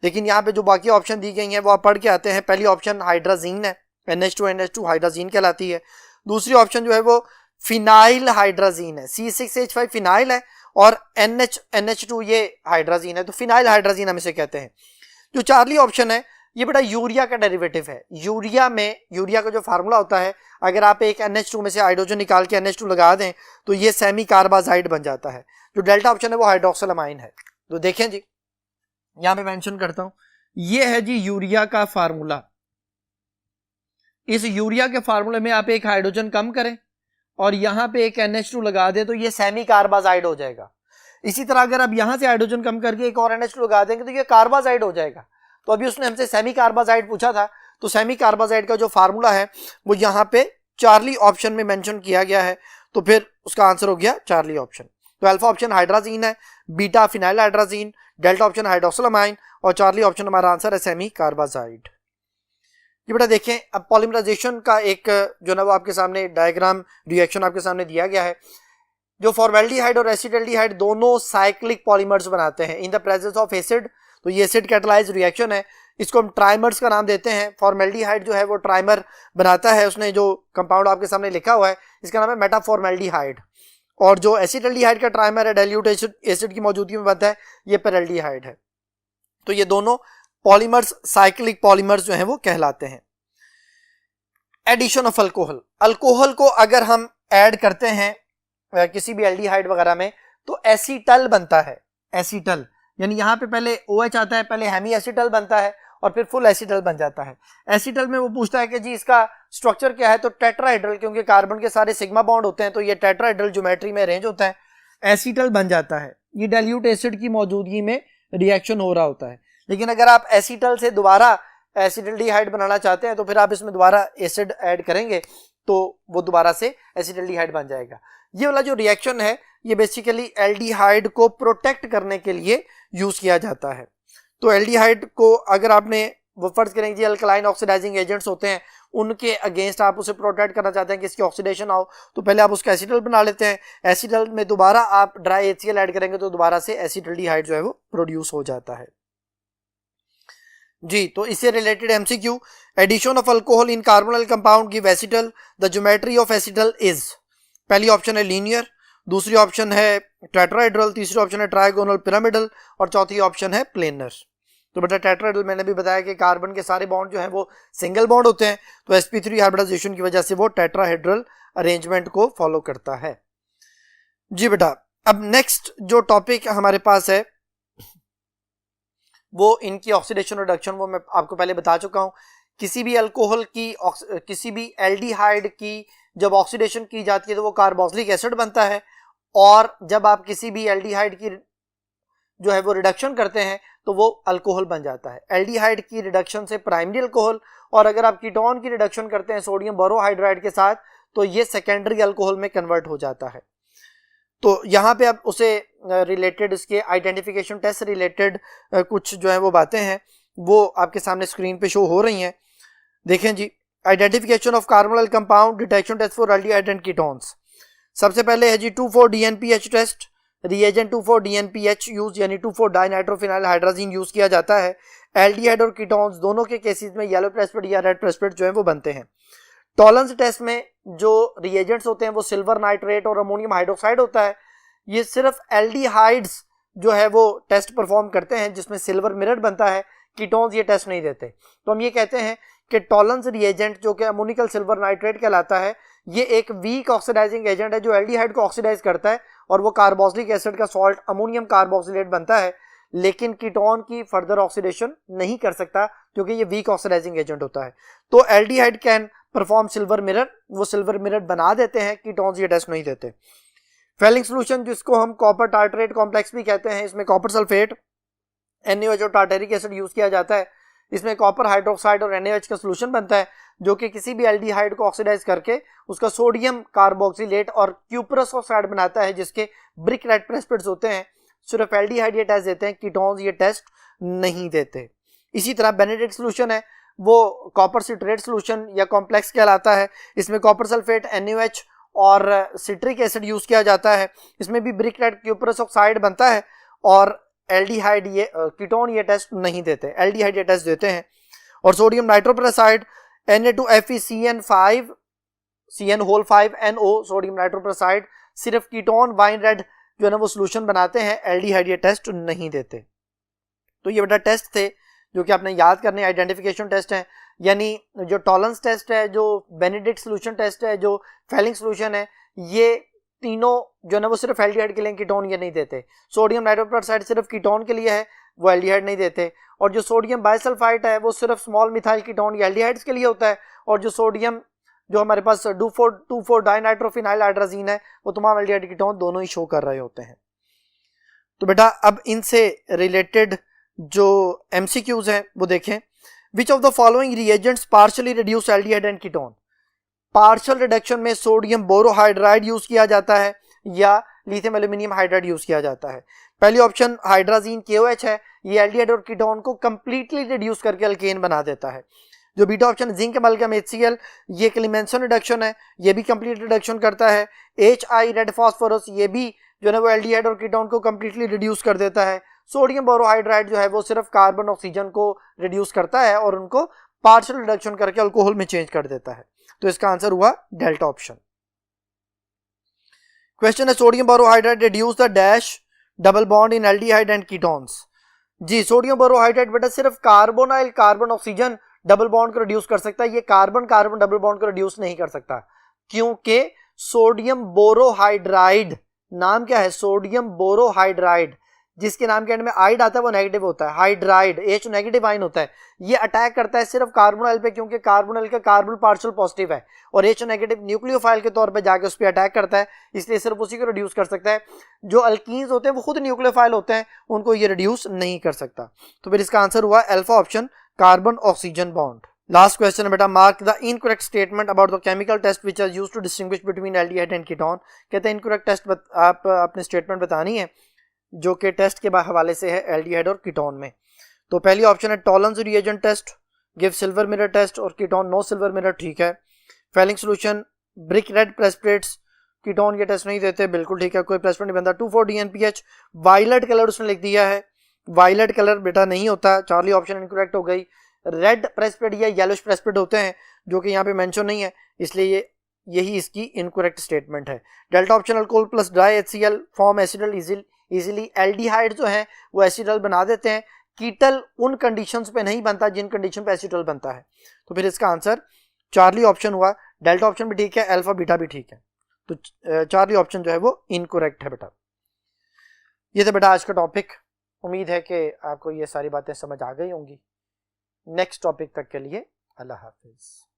A: लेकिन यहाँ पे जो बाकी ऑप्शन दी गई हैं वो आप पढ़ के आते हैं। पहली ऑप्शन हाइड्राजीन है, NH2 हाइड्राजीन कहलाती है। दूसरी ऑप्शन जो है वो फिनाइल हाइड्राजीन है, C6H5 फिनाइल है और NH2 ये हाइड्राजीन है, तो फिनाइल हाइड्राजीन हम इसे कहते हैं। जो चार्ली ऑप्शन है ये बेटा यूरिया का डेरिवेटिव है। यूरिया का जो फार्मूला होता है, अगर आप एक NH2 में से हाइड्रोजन निकाल के NH2 लगा दें तो ये सेमी कार्बाजाइड बन जाता है। जो डेल्टा ऑप्शन है वो हाइड्रोक्सिलामाइन है। तो देखें जी, यहां पे मेंशन करता हूं, ये है जी यूरिया का फार्मूला। इस यूरिया के फार्मूले में आप एक हाइड्रोजन कम करें और यहां पे एक NH2 लगा दें तो ये सेमी कार्बाजाइड हो जाएगा। इसी तरह अगर आप यहां से हाइड्रोजन कम करके एक और NH2 लगा देंगे तो ये कार्बाजाइड हो जाएगा। तो अभी उसने हमसे सेमी कार्बाजाइड पूछा था, तो सेमी कार्बाजाइड का जो फार्मूला है वो यहाँ पे चार्ली ऑप्शन में मेंशन किया गया है, तो फिर उसका आंसर हो गया चार्ली ऑप्शन। तो अल्फा ऑप्शन हाइड्राजीन है, beta phenyl hydrazine, delta option hydroxylamine और चार्ली ऑप्शन हमारा आंसर है सेमी कार्बाजाइड। ये बेटा देखें, अब पॉलीमराइजेशन का एक जो ना वो आपके सामने डायग्राम रिएक्शन आपके सामने दिया गया है। जो फॉर्मेल्डिहाइड और एसिटल्डिहाइड दोनों साइक्लिक पॉलीमर्स बनाते हैं in the presence of acid. तो ये एसिड कैटालाइज्ड रिएक्शन है इसको हम ट्राइमर्स का नाम देते हैं। फॉर्मेल्डिहाइड जो है वो ट्राइमर बनाता है, उसने जो कंपाउंड आपके सामने लिखा हुआ है इसका नाम है मेटाफॉर्मेल्डिहाइड। और जो एसिटल्डिहाइड का ट्राइमर है डाइल्यूट एसिड की मौजूदगी में बनता है, ये पेरल्डिहाइड है। तो ये दोनों पॉलीमर्स साइक्लिक पॉलीमर्स जो हैं वो कहलाते हैं। एडिशन ऑफ अल्कोहल, अल्कोहल को अगर हम ऐड करते हैं किसी भी एल्डिहाइड वगैरह में तो एसीटल बनता है। एसीटल यानी यहाँ पे पहले OH आता है, पहले हेमी एसीटल बनता है और फिर फुल एसीटल बन जाता है। एसीटल में वो पूछता है कि जी इसका स्ट्रक्चर क्या है, तो टेट्राहेड्रल, क्योंकि कार्बन के सारे सिग्मा बॉन्ड होते हैं तो ये टेट्राहेड्रल ज्योमेट्री में अरेंज होता है, एसीटल बन जाता है। ये डाइल्यूट एसिड की मौजूदगी में रिएक्शन हो रहा होता है। लेकिन अगर आप एसीटल से दोबारा एसिटल्डिहाइड बनाना चाहते हैं तो फिर आप इसमें दोबारा एसिड ऐड करेंगे तो वो दोबारा से एसिटल्डिहाइड बन जाएगा। ये वाला जो रिएक्शन है ये बेसिकली एल्डिहाइड को प्रोटेक्ट करने के लिए यूज किया जाता है। तो एल्डिहाइड को अगर आपने वो फर्ज करेंगे जी अल्कलाइन ऑक्सीडाइजिंग एजेंट्स होते हैं, उनके अगेंस्ट आप उसे प्रोटेक्ट करना चाहते हैं कि इसकी ऑक्सीडेशन आओ, तो पहले आप उसका एसिटल बना लेते हैं। एसिटल में दोबारा आप ड्राई HCl ऐड करेंगे तो दोबारा से एसिटल्डिहाइड जो है वो प्रोड्यूस हो जाता है जी। तो इससे related MCQ, addition of alcohol in carbonyl compound give acetal, the geometry of acetal is, पहली ऑप्शन है लीनियर, दूसरी ऑप्शन है टेट्राहेड्रल, तीसरी ऑप्शन है ट्राइगोनल पिरामिडल और चौथी ऑप्शन है प्लेनर। तो बेटा टेट्राहेड्रल मैंने भी बताया कि कार्बन के सारे बॉन्ड जो हैं वो सिंगल बॉन्ड होते हैं, तो sp3 हाइब्रिडाइजेशन की वजह से वो टेट्राहेड्रल अरेंजमेंट को फॉलो करता है जी बेटा। अब नेक्स्ट जो टॉपिक हमारे पास है वो इनकी ऑक्सीडेशन रिडक्शन, वो मैं आपको पहले बता चुका हूं। किसी भी अल्कोहल की, किसी भी एल्डिहाइड की जब ऑक्सीडेशन की जाती है तो वो कार्बोक्सिलिक एसिड बनता है, और जब आप किसी भी एल्डिहाइड की जो है वो रिडक्शन करते हैं तो वो अल्कोहल बन जाता है। एल्डिहाइड की रिडक्शन से प्राइमरी अल्कोहल, और अगर आप कीटोन की रिडक्शन करते हैं सोडियम बोरोहाइड्राइड के साथ तो ये सेकेंडरी अल्कोहल में कन्वर्ट हो जाता है। तो यहाँ पे अब उसे रिलेटेड इसके आइडेंटिफिकेशन टेस्ट रिलेटेड कुछ जो है वो बातें हैं वो आपके सामने स्क्रीन पे शो हो रही हैं। देखें जी, identification of carbonyl compound, detection test for aldehyde and ketones. सबसे पहले है जी 2,4-DNPH test, reagent 2,4-DNPH use यानी 2,4-डाइनाइट्रोफिनाइल हाइड्राजीन यूज किया जाता है। एल्डिहाइड और कीटोन्स दोनों के केसेस में येलो प्रेसिपिटेट या रेड प्रेसिपिटेट जो है वो बनते हैं। टॉलरेंस टेस्ट में जो रिएजेंट्स होते हैं वो सिल्वर नाइट्रेट और अमोनियम हाइड्रोक्साइड होता है। ये सिर्फ एल्डिहाइड्स जो है वो टेस्ट परफॉर्म करते हैं जिसमें सिल्वर मिरर बनता है, कीटोन्स ये टेस्ट नहीं देते। तो हम ये कहते हैं कि टॉलरेंस रिएजेंट जो कि अमोनिकल सिल्वर नाइट्रेट कहलाता है, ये एक वीक ऑक्सीडाइजिंग एजेंट है जो एल्डिहाइड को ऑक्सीडाइज करता है और वो कार्बोक्सिलिक एसिड का सॉल्ट अमोनियम कार्बोक्सिलेट बनता है, लेकिन कीटोन की फर्दर ऑक्सीडेशन नहीं कर सकता क्योंकि ये वीक ऑक्सीडाइजिंग एजेंट होता है। तो aldehyde can perform silver mirror, वो सिल्वर मिरर बना देते हैं, कीटोन्स ये टेस्ट नहीं देते। फेलिंग सोल्यूशन जिसको हम कॉपर टार्टरेट कॉम्प्लेक्स भी कहते हैं, इसमें कॉपर सल्फेट, NaOH और टार्टेरिक एसिड यूज किया जाता है। इसमें कॉपर हाइड्रोक्साइड और NaOH का सोल्यूशन बनता है जो कि किसी भी एल्डिहाइड को ऑक्सीडाइज करके उसका सोडियम कार्बोक्सिलेट और क्यूपरस ऑक्साइड बनाता है जिसके ब्रिक रेड प्रेसिपिटेट्स होते हैं। सिर्फ एल्डिहाइड ये टेस्ट देते हैं, कीटोन्स ये टेस्ट नहीं देते। इसी तरह बेनेडिक्ट सोल्यूशन है वो कॉपर सिट्रेट सोल्यूशन या कॉम्प्लेक्स कहलाता है। इसमें कॉपर सल्फेट, NaOH और सिट्रिक एसिड यूज किया जाता है। इसमें भी ब्रिक रेड क्यूपरस ऑक्साइड बनता है और एल्डिहाइड ये कीटोन ये टेस्ट नहीं देते, एल्डिहाइड ये टेस्ट देते हैं। और सोडियम नाइट्रोपेरोक्साइड Na2FeCN5 CN5NO सोडियम नाइट्रोपेरोक्साइड सिर्फ कीटोन वाइन रेड जो है ना वो सोल्यूशन बनाते हैं, एल्डिहाइड ये टेस्ट नहीं देते। तो ये बेटा टेस्ट थे जो कि आपने याद करने, आइडेंटिफिकेशन टेस्ट है, यानी जो टॉलरेंस टेस्ट है, जो बेनेडिक्ट सोल्यूशन टेस्ट है, जो फेलिंग सोल्यूशन है, ये तीनों जो है ना वो सिर्फ एल्डिहाइड के लिए, कीटोन ये नहीं देते। सोडियम नाइट्रोपेरोक्साइड सिर्फ कीटोन के लिए है, वो एल्डिहाइड नहीं देते। और जो सोडियम बाइसल्फाइड है वो सिर्फ स्मॉल मिथाइल कीटोन या एल्डिहाइड्स के लिए होता है। और जो सोडियम जो हमारे पास 2,4-डाइनाइट्रोफिनाइल हाइड्राजीन है वो तमाम एल्डिहाइड कीटोन दोनों ही शो कर रहे होते हैं। तो बेटा अब इनसे रिलेटेड जो MCQs हैं वो देखें। विच of the following reagents partially reduce aldehyde and ketone. Partial reduction में सोडियम बोरोहाइड्राइड यूज किया जाता है या लिथियम एल्यूमिनियम हाइड्राइड यूज किया जाता है। पहली ऑप्शन हाइड्राजीन KOH है, ये एल्डिहाइड और कीटोन को कंप्लीटली रिड्यूस करके अल्केन बना देता है। जो beta option zinc amalgam HCl, ये क्लीमेंसन रिडक्शन है, ये भी कंप्लीट रिडक्शन करता है। HI रेड फास्फोरस, ये भी जो है वो एल्डिहाइड और कीटोन को कंप्लीटली रिड्यूस कर देता है। सोडियम बोरोहाइड्राइड जो है वो सिर्फ कार्बन ऑक्सीजन को रिड्यूस करता है और उनको पार्शियल रिडक्शन करके अल्कोहल में चेंज कर देता है। तो इसका आंसर हुआ डेल्टा ऑप्शन। क्वेश्चन है sodium borohydride reduce the dash double bond in aldehyde and ketones. जी, सोडियम बोरोहाइड्राइड बेटा सिर्फ carbonyl carbon oxygen double bond को रिड्यूस कर सकता है, ये कार्बन कार्बन डबल बॉन्ड को रिड्यूस नहीं कर सकता, क्योंकि सोडियम बोरोहाइड्राइड नाम क्या है, सोडियम बोरोहाइड्राइड, जिसके नाम के एंड में आइड आता है वो नेगेटिव होता है, हाइड्राइड H नेगेटिव आइन होता है, ये अटैक करता है सिर्फ कार्बोनाइल पे, क्योंकि कार्बोनाइल का कार्बन पार्शियल पॉजिटिव है और H नेगेटिव न्यूक्लियोफाइल के तौर पे जाके उस पर अटैक करता है, इसलिए सिर्फ उसी को रिड्यूस कर सकता है। जो अल्कीन्स होते हैं वो खुद न्यूक्लियोफाइल होते हैं, उनको ये रिड्यूस नहीं कर सकता। तो फिर इसका आंसर हुआ alpha option, carbon oxygen bond. Last question है बेटा, mark the incorrect statement about the chemical test which are used to distinguish between aldehyde and ketone. कहते हैं इनकरेक्ट टेस्ट आप अपने स्टेटमेंट बतानी है जो कि टेस्ट के हवाले से है एल्डिहाइड और कीटोन में। तो पहली ऑप्शन है Tollens reagent test give silver mirror test और कीटोन नो सिल्वर मिरर, ठीक है। Fehling solution brick red precipitates, ketone ये टेस्ट नहीं देते, बिल्कुल ठीक है, कोई प्रेसिपिटेट नहीं बनता। 2,4-DNPH, वायलेट कलर उसने लिख दिया है, वायलेट कलर बेटा नहीं होता, चार्ली ऑप्शन इनकरेक्ट हो गई। रेड प्रेसिपिटेट या येलोइश प्रेसिपिटेट होते हैं जो कि यहाँ पे मेंशन नहीं है, इसलिए यही इसकी इनकरेक्ट स्टेटमेंट है। Delta option alcohol plus dry HCl form acetal easily, aldehyde जो है वो एसिडल बना देते हैं, कीटल उन कंडीशंस पे नहीं बनता जिन कंडीशन पे एसिडल बनता है। तो फिर इसका आंसर चार्ली ऑप्शन हुआ, डेल्टा ऑप्शन भी ठीक है, अल्फा बीटा भी ठीक है, तो चार्ली ऑप्शन जो है वो इनकरेक्ट है बेटा। ये था बेटा आज का टॉपिक, उम्मीद है कि आपको ये सारी बातें समझ आ गई होंगी। नेक्स्ट टॉपिक तक के लिए अल्लाह हाफिज।